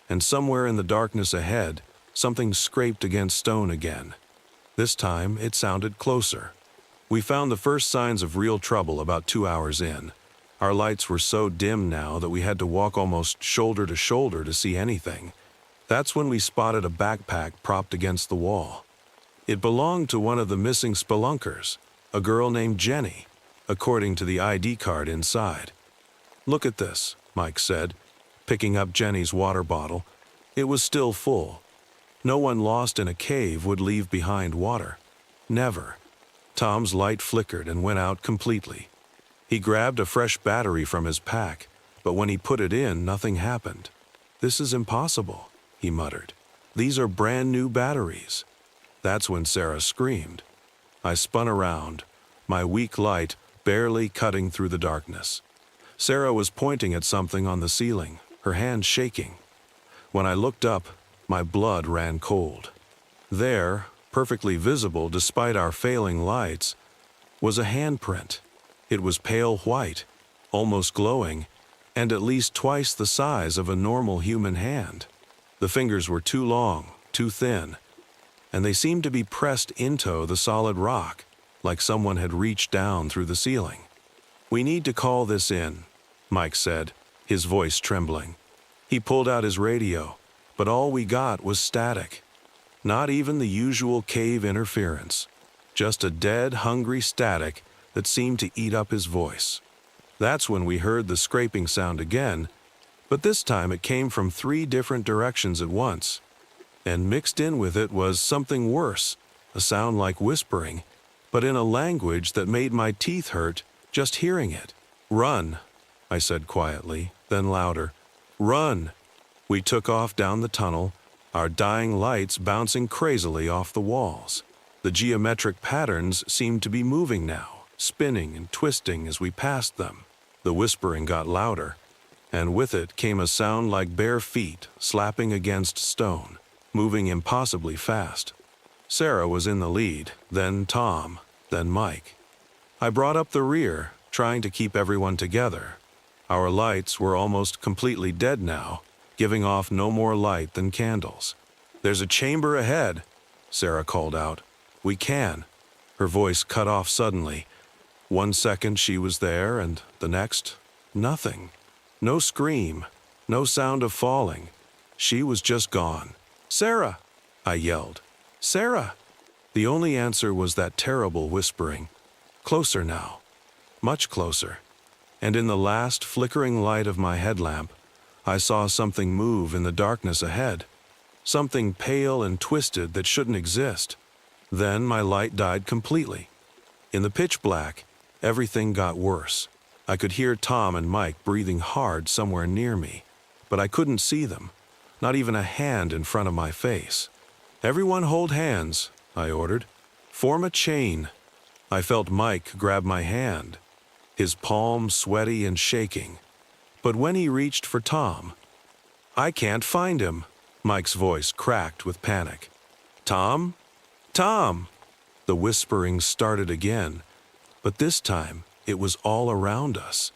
and somewhere in the darkness ahead, something scraped against stone again. This time, it sounded closer. We found the first signs of real trouble about 2 hours in. Our lights were so dim now that we had to walk almost shoulder to shoulder to see anything. That's when we spotted a backpack propped against the wall. It belonged to one of the missing spelunkers, a girl named Jenny, according to the ID card inside. "Look at this," Mike said, picking up Jenny's water bottle. It was still full. No one lost in a cave would leave behind water. Never. Tom's light flickered and went out completely. He grabbed a fresh battery from his pack, but when he put it in, nothing happened. "This is impossible," he muttered. "These are brand new batteries." That's when Sarah screamed. I spun around, my weak light barely cutting through the darkness. Sarah was pointing at something on the ceiling, her hand shaking. When I looked up, my blood ran cold. There, perfectly visible despite our failing lights, was a handprint. It was pale white, almost glowing, and at least twice the size of a normal human hand. The fingers were too long, too thin, and they seemed to be pressed into the solid rock, like someone had reached down through the ceiling. "We need to call this in," Mike said, his voice trembling. He pulled out his radio, but all we got was static. Not even the usual cave interference. Just a dead, hungry static that seemed to eat up his voice. That's when we heard the scraping sound again, but this time it came from 3 different directions at once. And mixed in with it was something worse, a sound like whispering, but in a language that made my teeth hurt just hearing it. "Run," I said quietly, then louder. "Run!" We took off down the tunnel, our dying lights bouncing crazily off the walls. The geometric patterns seemed to be moving now, spinning and twisting as we passed them. The whispering got louder, and with it came a sound like bare feet slapping against stone, moving impossibly fast. Sarah was in the lead, then Tom, then Mike. I brought up the rear, trying to keep everyone together. Our lights were almost completely dead now, giving off no more light than candles. "There's a chamber ahead," Sarah called out. "We can." Her voice cut off suddenly. 1 second she was there, and the next, nothing. No scream, no sound of falling. She was just gone. "Sarah!" I yelled. "Sarah!" The only answer was that terrible whispering. Closer now. Much closer. And in the last flickering light of my headlamp, I saw something move in the darkness ahead. Something pale and twisted that shouldn't exist. Then my light died completely. In the pitch black, everything got worse. I could hear Tom and Mike breathing hard somewhere near me, but I couldn't see them, not even a hand in front of my face. "Everyone hold hands," I ordered. "Form a chain." I felt Mike grab my hand, his palm sweaty and shaking. But when he reached for Tom, "I can't find him," Mike's voice cracked with panic. "Tom? Tom!" The whispering started again, but this time it was all around us.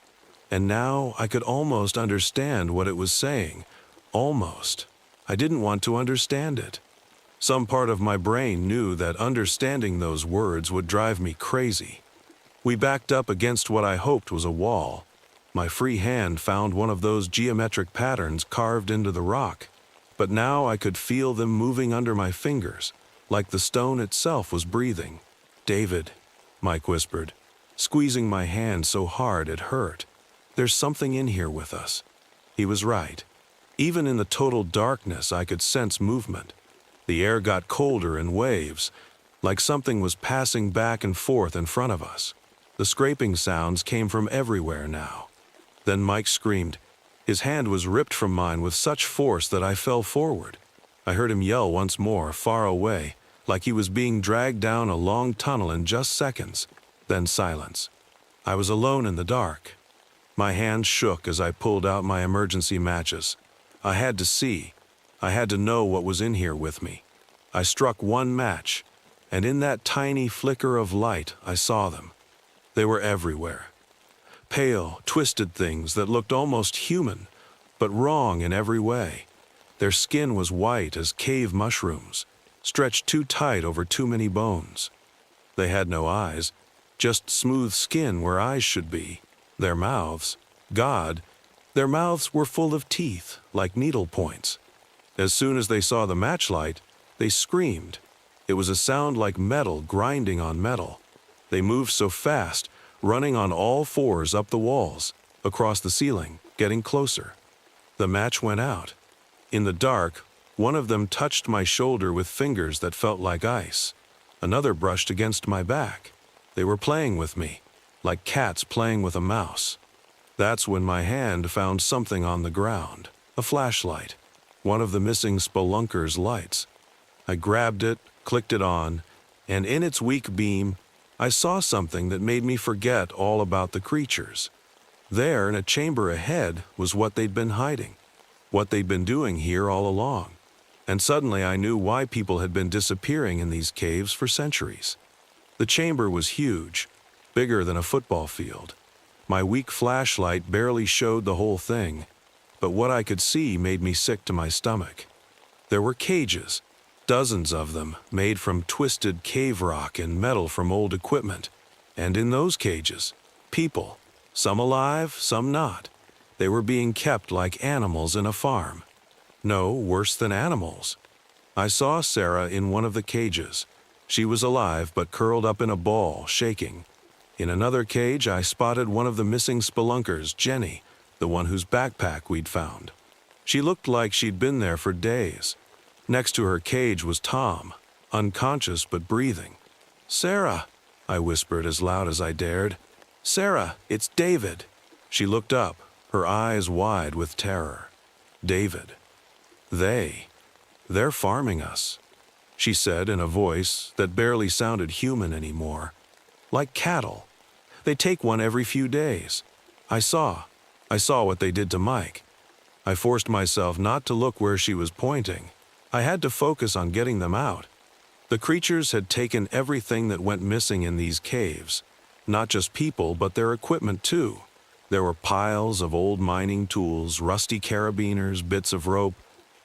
And now I could almost understand what it was saying. Almost. I didn't want to understand it. Some part of my brain knew that understanding those words would drive me crazy. We backed up against what I hoped was a wall. My free hand found one of those geometric patterns carved into the rock, but now I could feel them moving under my fingers, like the stone itself was breathing. "David," Mike whispered, squeezing my hand so hard it hurt. "There's something in here with us." He was right. Even in the total darkness, I could sense movement. The air got colder in waves, like something was passing back and forth in front of us. The scraping sounds came from everywhere now. Then Mike screamed. His hand was ripped from mine with such force that I fell forward. I heard him yell once more, far away, like he was being dragged down a long tunnel in just seconds. Then silence. I was alone in the dark. My hands shook as I pulled out my emergency matches. I had to see. I had to know what was in here with me. I struck one match, and in that tiny flicker of light, I saw them. They were everywhere. Pale, twisted things that looked almost human, but wrong in every way. Their skin was white as cave mushrooms, stretched too tight over too many bones. They had no eyes, just smooth skin where eyes should be. Their mouths, God, their mouths were full of teeth, like needle points. As soon as they saw the matchlight, they screamed. It was a sound like metal grinding on metal. They moved so fast, running on all fours up the walls, across the ceiling, getting closer. The match went out. In the dark, one of them touched my shoulder with fingers that felt like ice. Another brushed against my back. They were playing with me, like cats playing with a mouse. That's when my hand found something on the ground, a flashlight, one of the missing spelunker's lights. I grabbed it, clicked it on, and in its weak beam, I saw something that made me forget all about the creatures. There, in a chamber ahead, was what they'd been hiding, what they'd been doing here all along. And suddenly I knew why people had been disappearing in these caves for centuries. The chamber was huge, bigger than a football field. My weak flashlight barely showed the whole thing, but what I could see made me sick to my stomach. There were cages, dozens of them, made from twisted cave rock and metal from old equipment. And in those cages, people, some alive, some not. They were being kept like animals in a farm. No, worse than animals. I saw Sarah in one of the cages. She was alive but curled up in a ball, shaking. In another cage, I spotted one of the missing spelunkers, Jenny, the one whose backpack we'd found. She looked like she'd been there for days. Next to her cage was Tom, unconscious but breathing. "Sarah," I whispered as loud as I dared. "Sarah, it's David." She looked up, her eyes wide with terror. David. They're farming us, she said in a voice that barely sounded human anymore. Like cattle, They take one every few days. I saw what they did to Mike. I forced myself not to look where she was pointing. I had to focus on getting them out. The creatures had taken everything that went missing in these caves. Not just people, but their equipment too. There were piles of old mining tools, rusty carabiners, bits of rope,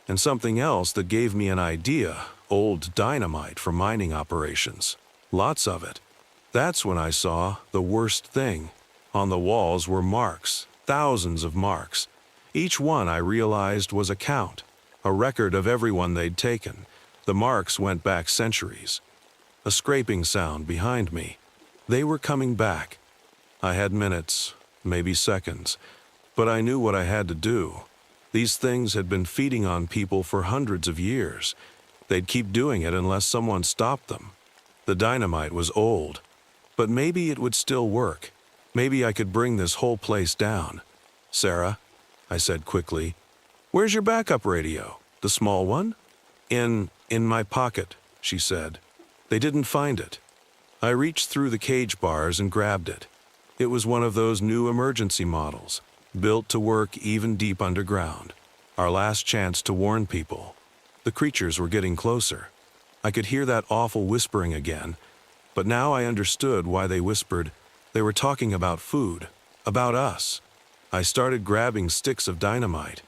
and something else that gave me an idea: old dynamite for mining operations. Lots of it. That's when I saw the worst thing. On the walls were marks, thousands of marks. Each one, I realized, was a count, a record of everyone they'd taken. The marks went back centuries. A scraping sound behind me. They were coming back. I had minutes, maybe seconds, but I knew what I had to do. These things had been feeding on people for hundreds of years. They'd keep doing it unless someone stopped them. The dynamite was old, but maybe it would still work. Maybe I could bring this whole place down. "Sarah," I said quickly, "where's your backup radio? The small one?" In my pocket," she said. "They didn't find it." I reached through the cage bars and grabbed it. It was one of those new emergency models, built to work even deep underground. Our last chance to warn people. The creatures were getting closer. I could hear that awful whispering again, but now I understood why they whispered. They were talking about food, about us. I started grabbing sticks of dynamite.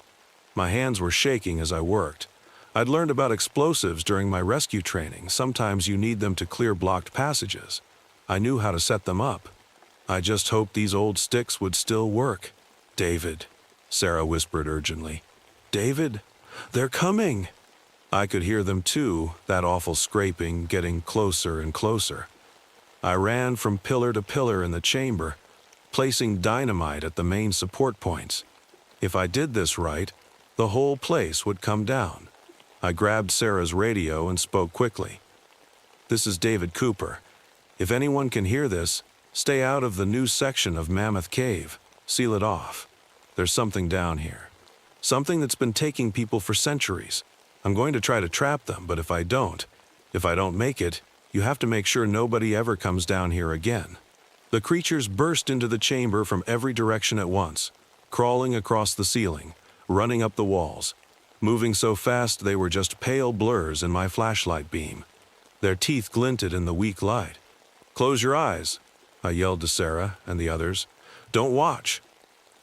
My hands were shaking as I worked. I'd learned about explosives during my rescue training. Sometimes you need them to clear blocked passages. I knew how to set them up. I just hoped these old sticks would still work. "David," Sarah whispered urgently. "David, they're coming." I could hear them too, that awful scraping, getting closer and closer. I ran from pillar to pillar in the chamber, placing dynamite at the main support points. If I did this right, the whole place would come down. I grabbed Sarah's radio and spoke quickly. "This is David Cooper. If anyone can hear this, stay out of the new section of Mammoth Cave. Seal it off. There's something down here. Something that's been taking people for centuries. I'm going to try to trap them, but if I don't make it, you have to make sure nobody ever comes down here again." The creatures burst into the chamber from every direction at once, crawling across the ceiling, running up the walls. Moving so fast they were just pale blurs in my flashlight beam. Their teeth glinted in the weak light. "Close your eyes," I yelled to Sarah and the others. "Don't watch."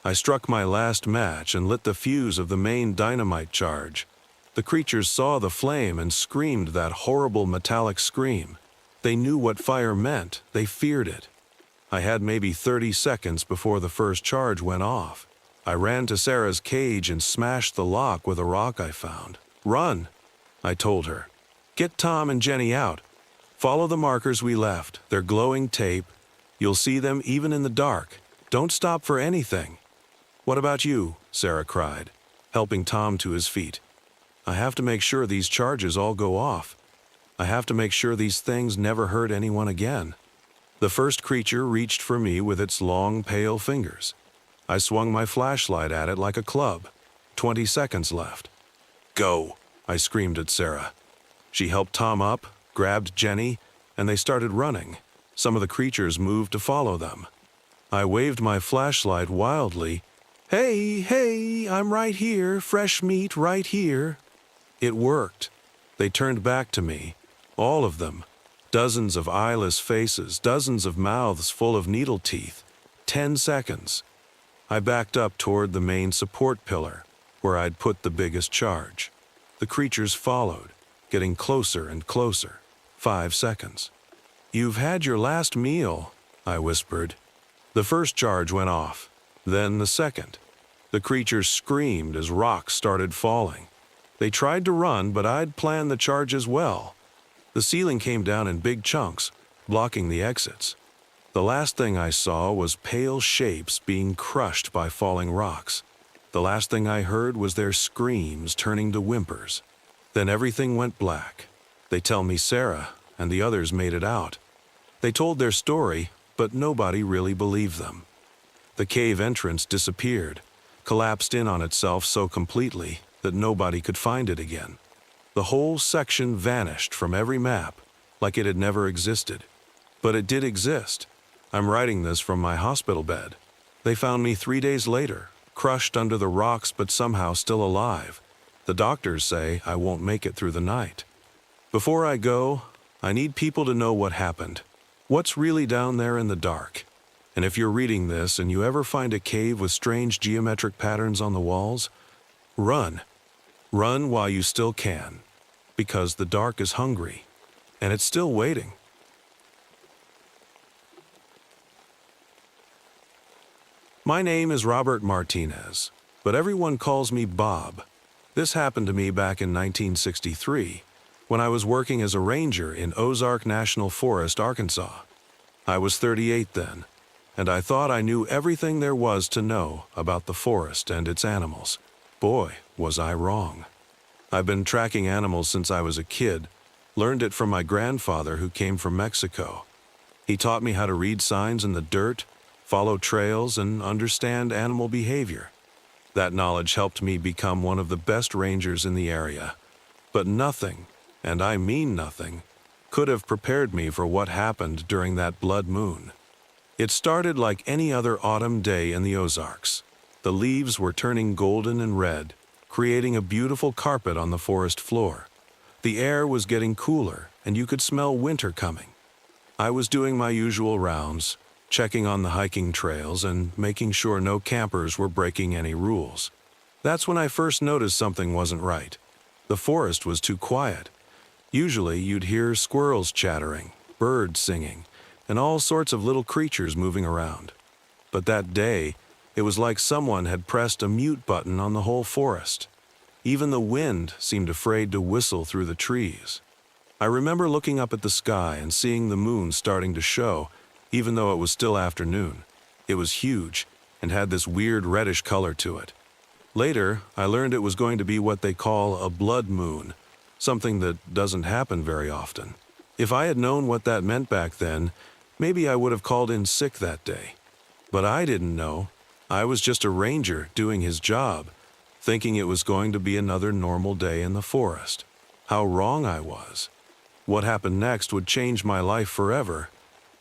I struck my last match and lit the fuse of the main dynamite charge. The creatures saw the flame and screamed that horrible metallic scream. They knew what fire meant. They feared it. I had maybe 30 seconds before the first charge went off. I ran to Sarah's cage and smashed the lock with a rock I found. "Run," I told her. "Get Tom and Jenny out. Follow the markers we left. They're glowing tape. You'll see them even in the dark. Don't stop for anything." "What about you?" Sarah cried, helping Tom to his feet. "I have to make sure these charges all go off. I have to make sure these things never hurt anyone again." The first creature reached for me with its long, pale fingers. I swung my flashlight at it like a club. 20 seconds left. "Go," I screamed at Sarah. She helped Tom up, grabbed Jenny, and they started running. Some of the creatures moved to follow them. I waved my flashlight wildly. "Hey, hey, I'm right here, fresh meat right here." It worked. They turned back to me, all of them. Dozens of eyeless faces, dozens of mouths full of needle teeth. 10 seconds. I backed up toward the main support pillar, where I'd put the biggest charge. The creatures followed, getting closer and closer. 5 seconds. "You've had your last meal," I whispered. The first charge went off, then the second. The creatures screamed as rocks started falling. They tried to run, but I'd planned the charge as well. The ceiling came down in big chunks, blocking the exits. The last thing I saw was pale shapes being crushed by falling rocks. The last thing I heard was their screams turning to whimpers. Then everything went black. They tell me Sarah and the others made it out. They told their story, but nobody really believed them. The cave entrance disappeared, collapsed in on itself so completely that nobody could find it again. The whole section vanished from every map, like it had never existed. But it did exist. I'm writing this from my hospital bed. They found me 3 days later, crushed under the rocks but somehow still alive. The doctors say I won't make it through the night. Before I go, I need people to know what happened. What's really down there in the dark? And if you're reading this and you ever find a cave with strange geometric patterns on the walls, run. Run while you still can, because the dark is hungry, and it's still waiting. My name is Robert Martinez, but everyone calls me Bob. This happened to me back in 1963, when I was working as a ranger in Ozark National Forest, Arkansas. I was 38 then, and I thought I knew everything there was to know about the forest and its animals. Boy, was I wrong. I've been tracking animals since I was a kid, learned it from my grandfather who came from Mexico. He taught me how to read signs in the dirt, follow trails, and understand animal behavior. That knowledge helped me become one of the best rangers in the area. But nothing, and I mean nothing, could have prepared me for what happened during that blood moon. It started like any other autumn day in the Ozarks. The leaves were turning golden and red, creating a beautiful carpet on the forest floor. The air was getting cooler, and you could smell winter coming. I was doing my usual rounds, checking on the hiking trails and making sure no campers were breaking any rules. That's when I first noticed something wasn't right. The forest was too quiet. Usually you'd hear squirrels chattering, birds singing, and all sorts of little creatures moving around. But that day, it was like someone had pressed a mute button on the whole forest. Even the wind seemed afraid to whistle through the trees. I remember looking up at the sky and seeing the moon starting to show, even though it was still afternoon. It was huge and had this weird reddish color to it. Later, I learned it was going to be what they call a blood moon, something that doesn't happen very often. If I had known what that meant back then, maybe I would have called in sick that day. But I didn't know. I was just a ranger doing his job, thinking it was going to be another normal day in the forest. How wrong I was. What happened next would change my life forever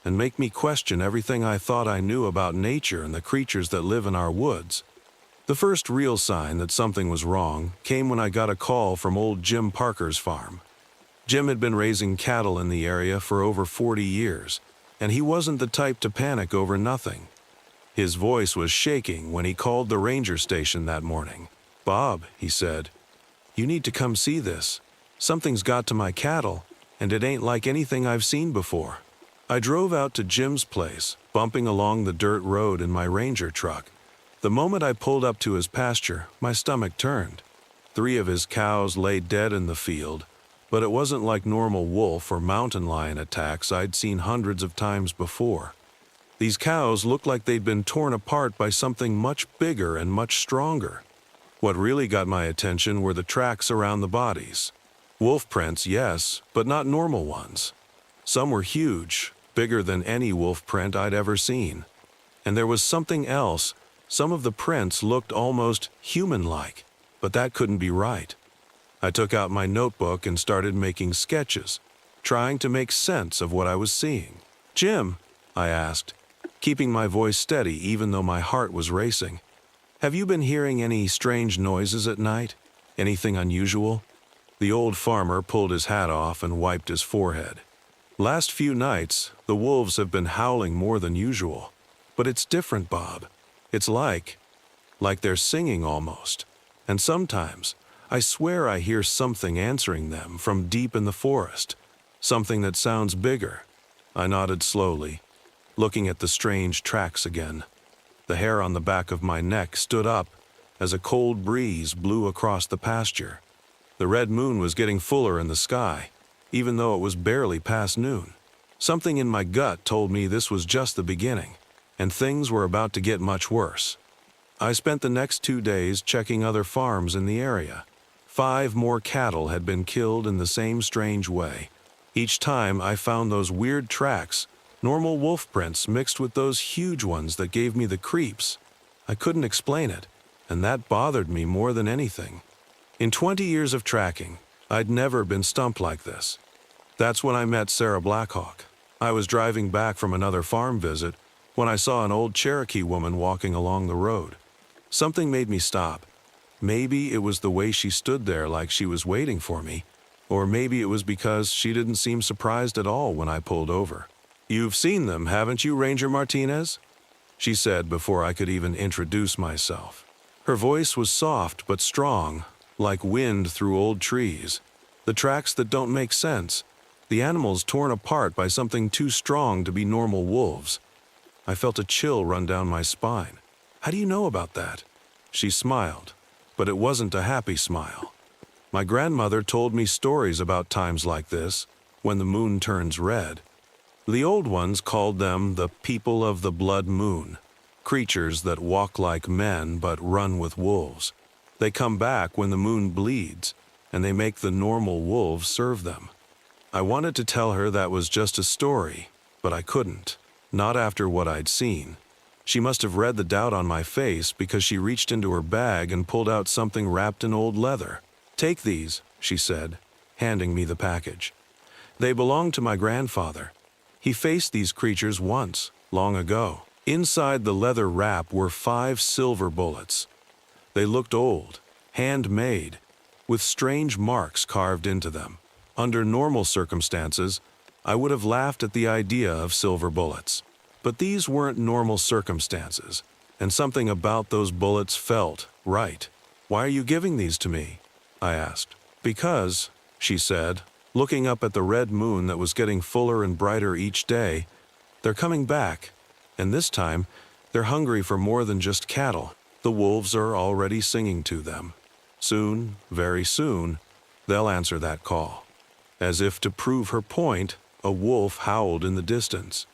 and make me question everything I thought I knew about nature and the creatures that live in our woods. The first real sign that something was wrong came when I got a call from old Jim Parker's farm. Jim had been raising cattle in the area for over 40 years, and he wasn't the type to panic over nothing. His voice was shaking when he called the ranger station that morning. "Bob," he said, "you need to come see this. Something's got to my cattle, and it ain't like anything I've seen before." I drove out to Jim's place, bumping along the dirt road in my ranger truck. The moment I pulled up to his pasture, my stomach turned. 3 of his cows lay dead in the field, but it wasn't like normal wolf or mountain lion attacks I'd seen hundreds of times before. These cows looked like they'd been torn apart by something much bigger and much stronger. What really got my attention were the tracks around the bodies. Wolf prints, yes, but not normal ones. Some were huge, bigger than any wolf print I'd ever seen. And there was something else. Some of the prints looked almost human-like, but that couldn't be right. I took out my notebook and started making sketches, trying to make sense of what I was seeing. "Jim," I asked, keeping my voice steady even though my heart was racing, "have you been hearing any strange noises at night? Anything unusual?" The old farmer pulled his hat off and wiped his forehead. "Last few nights, the wolves have been howling more than usual. But it's different, Bob. It's like they're singing almost. And sometimes, I swear I hear something answering them from deep in the forest. Something that sounds bigger." I nodded slowly, looking at the strange tracks again. The hair on the back of my neck stood up as a cold breeze blew across the pasture. The red moon was getting fuller in the sky, even though it was barely past noon. Something in my gut told me this was just the beginning, and things were about to get much worse. I spent the next 2 days checking other farms in the area. 5 more cattle had been killed in the same strange way. Each time I found those weird tracks, normal wolf prints mixed with those huge ones that gave me the creeps. I couldn't explain it, and that bothered me more than anything. In 20 years of tracking, I'd never been stumped like this. That's when I met Sarah Blackhawk. I was driving back from another farm visit when I saw an old Cherokee woman walking along the road. Something made me stop. Maybe it was the way she stood there like she was waiting for me, or maybe it was because she didn't seem surprised at all when I pulled over. "You've seen them, haven't you, Ranger Martinez?" she said before I could even introduce myself. Her voice was soft but strong, like wind through old trees. The tracks that don't make sense, the animals torn apart by something too strong to be normal wolves. I felt a chill run down my spine. "How do you know about that?" She smiled, but it wasn't a happy smile. My grandmother told me stories about times like this, when the moon turns red. The old ones called them the people of the blood moon, creatures that walk like men but run with wolves. They come back when the moon bleeds, and they make the normal wolves serve them. I wanted to tell her that was just a story, but I couldn't, not after what I'd seen. She must have read the doubt on my face because she reached into her bag and pulled out something wrapped in old leather. "Take these," she said, handing me the package. "They belong to my grandfather. He faced these creatures once, long ago." Inside the leather wrap were 5 silver bullets. They looked old, handmade, with strange marks carved into them. Under normal circumstances, I would have laughed at the idea of silver bullets. But these weren't normal circumstances, and something about those bullets felt right. "Why are you giving these to me?" I asked. "Because," she said, looking up at the red moon that was getting fuller and brighter each day, "they're coming back, and this time, they're hungry for more than just cattle. The wolves are already singing to them. Soon, very soon, they'll answer that call." As if to prove her point, a wolf howled in the distance.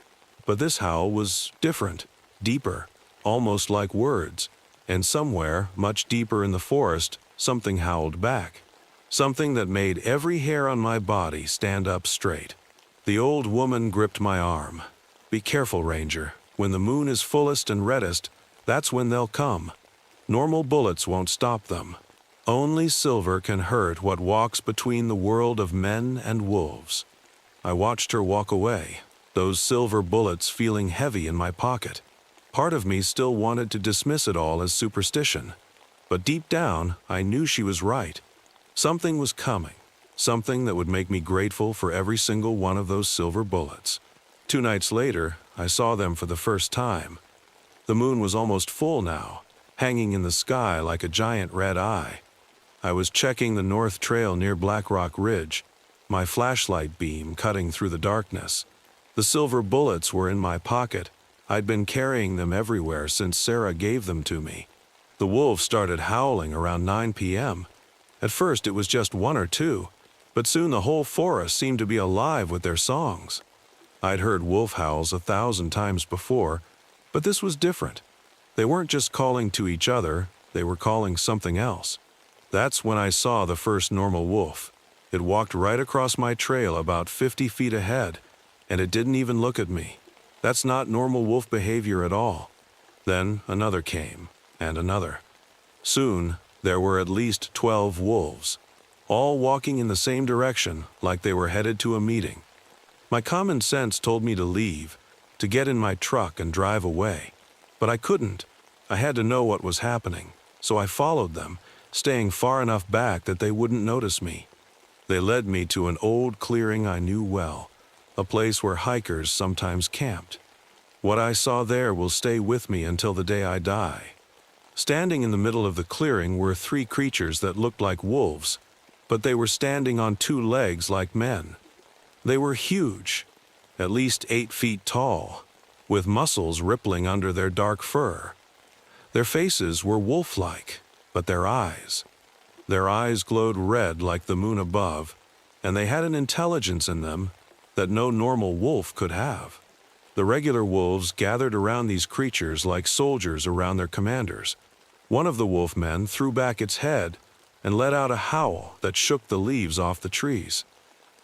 But this howl was different, deeper, almost like words, and somewhere, much deeper in the forest, something howled back. Something that made every hair on my body stand up straight. The old woman gripped my arm. "Be careful, Ranger. When the moon is fullest and reddest, that's when they'll come. Normal bullets won't stop them. Only silver can hurt what walks between the world of men and wolves." I watched her walk away, those silver bullets feeling heavy in my pocket. Part of me still wanted to dismiss it all as superstition, but deep down, I knew she was right. Something was coming, something that would make me grateful for every single one of those silver bullets. 2 nights later, I saw them for the first time. The moon was almost full now, hanging in the sky like a giant red eye. I was checking the North Trail near Black Rock Ridge, my flashlight beam cutting through the darkness. The silver bullets were in my pocket. I'd been carrying them everywhere since Sarah gave them to me. The wolves started howling around 9 p.m. At first it was just 1 or 2, but soon the whole forest seemed to be alive with their songs. I'd heard wolf howls 1,000 times before, but this was different. They weren't just calling to each other, they were calling something else. That's when I saw the first normal wolf. It walked right across my trail about 50 feet ahead, and it didn't even look at me. That's not normal wolf behavior at all. Then another came, and another. Soon, there were at least 12 wolves, all walking in the same direction like they were headed to a meeting. My common sense told me to leave, to get in my truck and drive away. But I couldn't. I had to know what was happening, so I followed them, staying far enough back that they wouldn't notice me. They led me to an old clearing I knew well, a place where hikers sometimes camped. What I saw there will stay with me until the day I die. Standing in the middle of the clearing were 3 creatures that looked like wolves, but they were standing on 2 legs like men. They were huge, at least 8 feet tall, with muscles rippling under their dark fur. Their faces were wolf-like, but their eyes glowed red like the moon above, and they had an intelligence in them that no normal wolf could have. The regular wolves gathered around these creatures like soldiers around their commanders. One of the wolf men threw back its head and let out a howl that shook the leaves off the trees.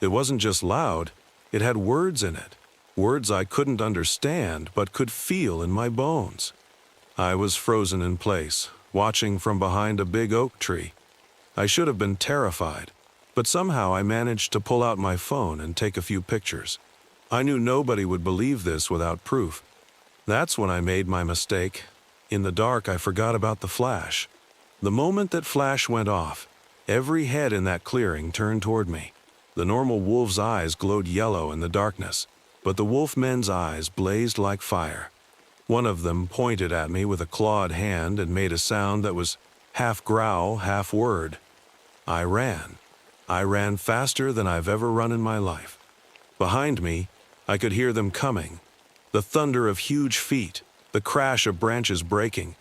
It wasn't just loud, it had words in it, words I couldn't understand but could feel in my bones. I was frozen in place, watching from behind a big oak tree. I should have been terrified, but somehow I managed to pull out my phone and take a few pictures. I knew nobody would believe this without proof. That's when I made my mistake. In the dark, I forgot about the flash. The moment that flash went off, every head in that clearing turned toward me. The normal wolf's eyes glowed yellow in the darkness, but the wolf men's eyes blazed like fire. One of them pointed at me with a clawed hand and made a sound that was half growl, half word. I ran. I ran faster than I've ever run in my life. Behind me, I could hear them coming. The thunder of huge feet, the crash of branches breaking,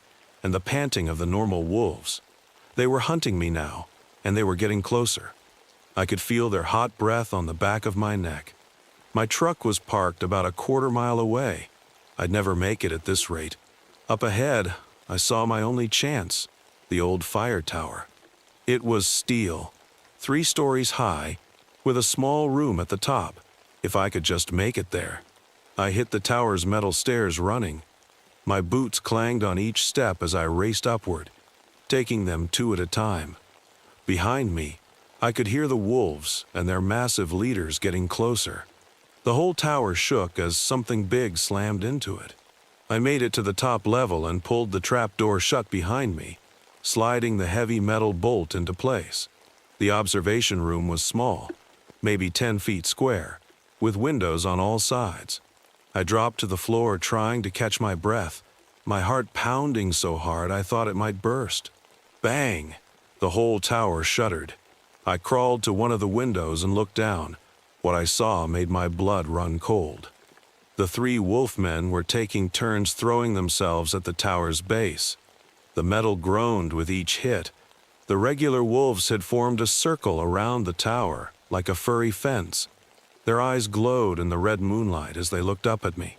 and the panting of the normal wolves. They were hunting me now, and they were getting closer. I could feel their hot breath on the back of my neck. My truck was parked about a quarter-mile away. I'd never make it at this rate. Up ahead, I saw my only chance, the old fire tower. It was steel, 3 stories high, with a small room at the top, if I could just make it there. I hit the tower's metal stairs running. My boots clanged on each step as I raced upward, taking them 2 at a time. Behind me, I could hear the wolves and their massive leaders getting closer. The whole tower shook as something big slammed into it. I made it to the top level and pulled the trap door shut behind me, sliding the heavy metal bolt into place. The observation room was small, maybe 10 feet square, with windows on all sides. I dropped to the floor trying to catch my breath, my heart pounding so hard I thought it might burst. Bang! The whole tower shuddered. I crawled to one of the windows and looked down. What I saw made my blood run cold. The 3 wolfmen were taking turns throwing themselves at the tower's base. The metal groaned with each hit. The regular wolves had formed a circle around the tower, like a furry fence. Their eyes glowed in the red moonlight as they looked up at me.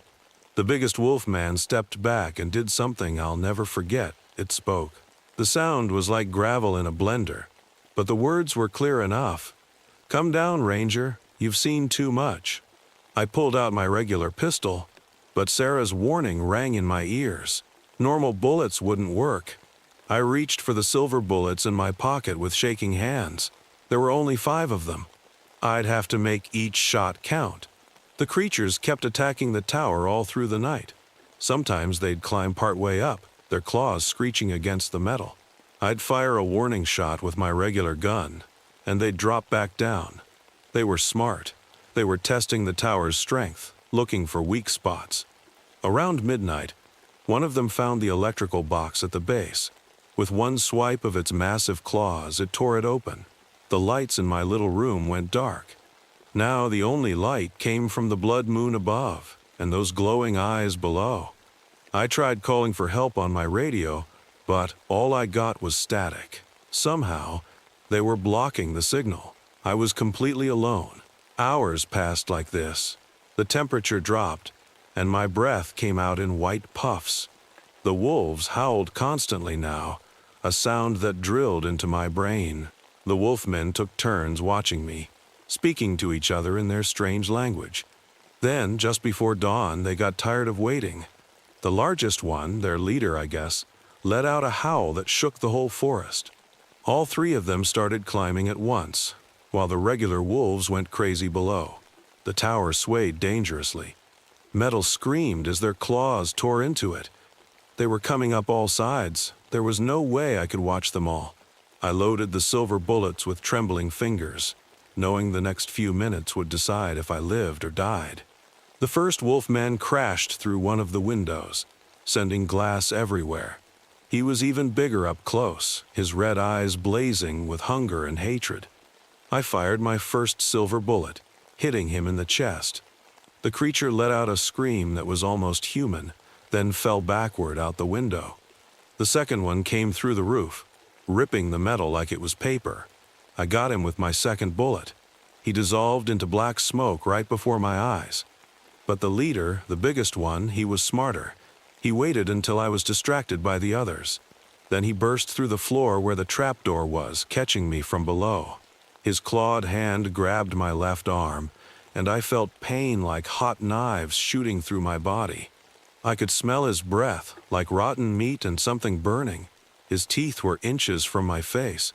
The biggest wolfman stepped back and did something I'll never forget. It spoke. The sound was like gravel in a blender, but the words were clear enough. "Come down, Ranger. You've seen too much." I pulled out my regular pistol, but Sarah's warning rang in my ears. Normal bullets wouldn't work. I reached for the silver bullets in my pocket with shaking hands. There were only 5 of them. I'd have to make each shot count. The creatures kept attacking the tower all through the night. Sometimes they'd climb partway up, their claws screeching against the metal. I'd fire a warning shot with my regular gun, and they'd drop back down. They were smart. They were testing the tower's strength, looking for weak spots. Around midnight, one of them found the electrical box at the base. With one swipe of its massive claws, it tore it open. The lights in my little room went dark. Now the only light came from the blood moon above and those glowing eyes below. I tried calling for help on my radio, but all I got was static. Somehow, they were blocking the signal. I was completely alone. Hours passed like this. The temperature dropped, and my breath came out in white puffs. The wolves howled constantly now, a sound that drilled into my brain. The wolfmen took turns watching me, speaking to each other in their strange language. Then, just before dawn, they got tired of waiting. The largest one, their leader I guess, let out a howl that shook the whole forest. All 3 of them started climbing at once, while the regular wolves went crazy below. The tower swayed dangerously. Metal screamed as their claws tore into it. They were coming up all sides. There was no way I could watch them all. I loaded the silver bullets with trembling fingers, knowing the next few minutes would decide if I lived or died. The first wolfman crashed through one of the windows, sending glass everywhere. He was even bigger up close, his red eyes blazing with hunger and hatred. I fired my first silver bullet, hitting him in the chest. The creature let out a scream that was almost human, then fell backward out the window. The second one came through the roof, ripping the metal like it was paper. I got him with my second bullet. He dissolved into black smoke right before my eyes. But the leader, the biggest one, he was smarter. He waited until I was distracted by the others. Then he burst through the floor where the trapdoor was, catching me from below. His clawed hand grabbed my left arm, and I felt pain like hot knives shooting through my body. I could smell his breath, like rotten meat and something burning. His teeth were inches from my face.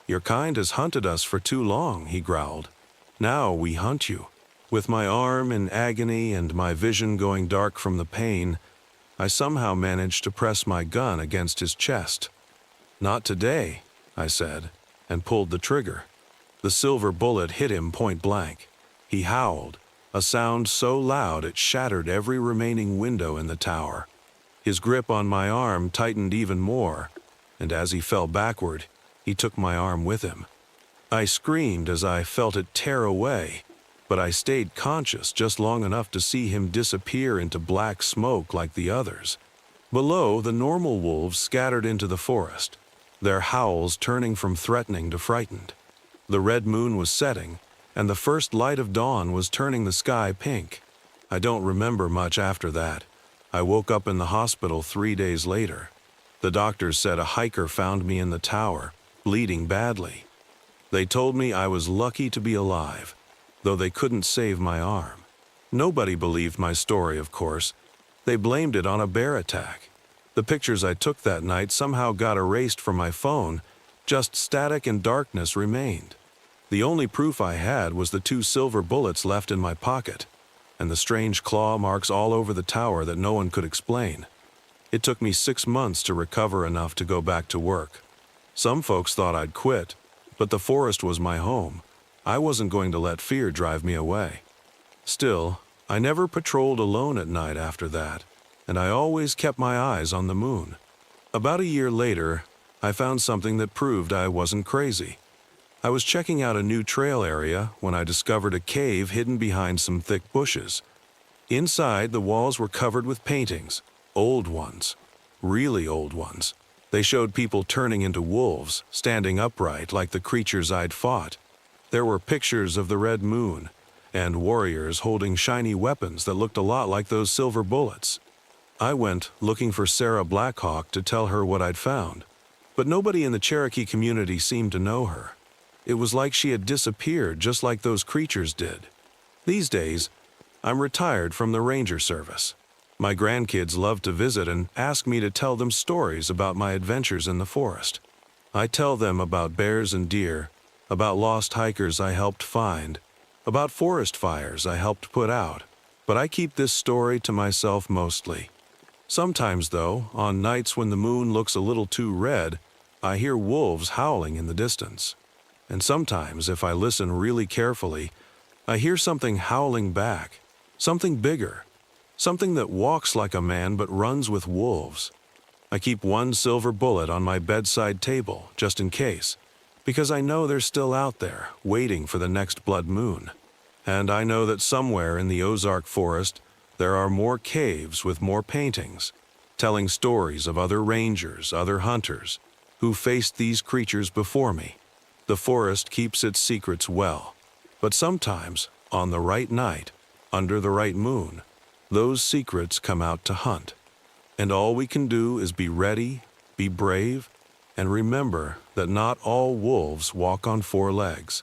"Your kind has hunted us for too long," he growled. "Now we hunt you." With my arm in agony and my vision going dark from the pain, I somehow managed to press my gun against his chest. "Not today," I said, and pulled the trigger. The silver bullet hit him point blank. He howled, a sound so loud it shattered every remaining window in the tower. His grip on my arm tightened even more, and as he fell backward, he took my arm with him. I screamed as I felt it tear away, but I stayed conscious just long enough to see him disappear into black smoke like the others. Below, the normal wolves scattered into the forest, their howls turning from threatening to frightened. The red moon was setting, and the first light of dawn was turning the sky pink. I don't remember much after that. I woke up in the hospital 3 days later. The doctors said a hiker found me in the tower, bleeding badly. They told me I was lucky to be alive, though they couldn't save my arm. Nobody believed my story, of course. They blamed it on a bear attack. The pictures I took that night somehow got erased from my phone. Just static and darkness remained. The only proof I had was the 2 silver bullets left in my pocket, and the strange claw marks all over the tower that no one could explain. It took me 6 months to recover enough to go back to work. Some folks thought I'd quit, but the forest was my home. I wasn't going to let fear drive me away. Still, I never patrolled alone at night after that, and I always kept my eyes on the moon. About a year later, I found something that proved I wasn't crazy. I was checking out a new trail area when I discovered a cave hidden behind some thick bushes. Inside, the walls were covered with paintings, old ones, really old ones. They showed people turning into wolves, standing upright like the creatures I'd fought. There were pictures of the red moon, and warriors holding shiny weapons that looked a lot like those silver bullets. I went looking for Sarah Blackhawk to tell her what I'd found, but nobody in the Cherokee community seemed to know her. It was like she had disappeared just like those creatures did. These days, I'm retired from the ranger service. My grandkids love to visit and ask me to tell them stories about my adventures in the forest. I tell them about bears and deer, about lost hikers I helped find, about forest fires I helped put out, but I keep this story to myself mostly. Sometimes, though, on nights when the moon looks a little too red, I hear wolves howling in the distance. And sometimes, if I listen really carefully, I hear something howling back, something bigger, something that walks like a man but runs with wolves. I keep 1 silver bullet on my bedside table, just in case, because I know they're still out there, waiting for the next blood moon. And I know that somewhere in the Ozark forest, there are more caves with more paintings, telling stories of other rangers, other hunters, who faced these creatures before me. The forest keeps its secrets well, but sometimes, on the right night, under the right moon, those secrets come out to hunt. And all we can do is be ready, be brave, and remember that not all wolves walk on 4 legs.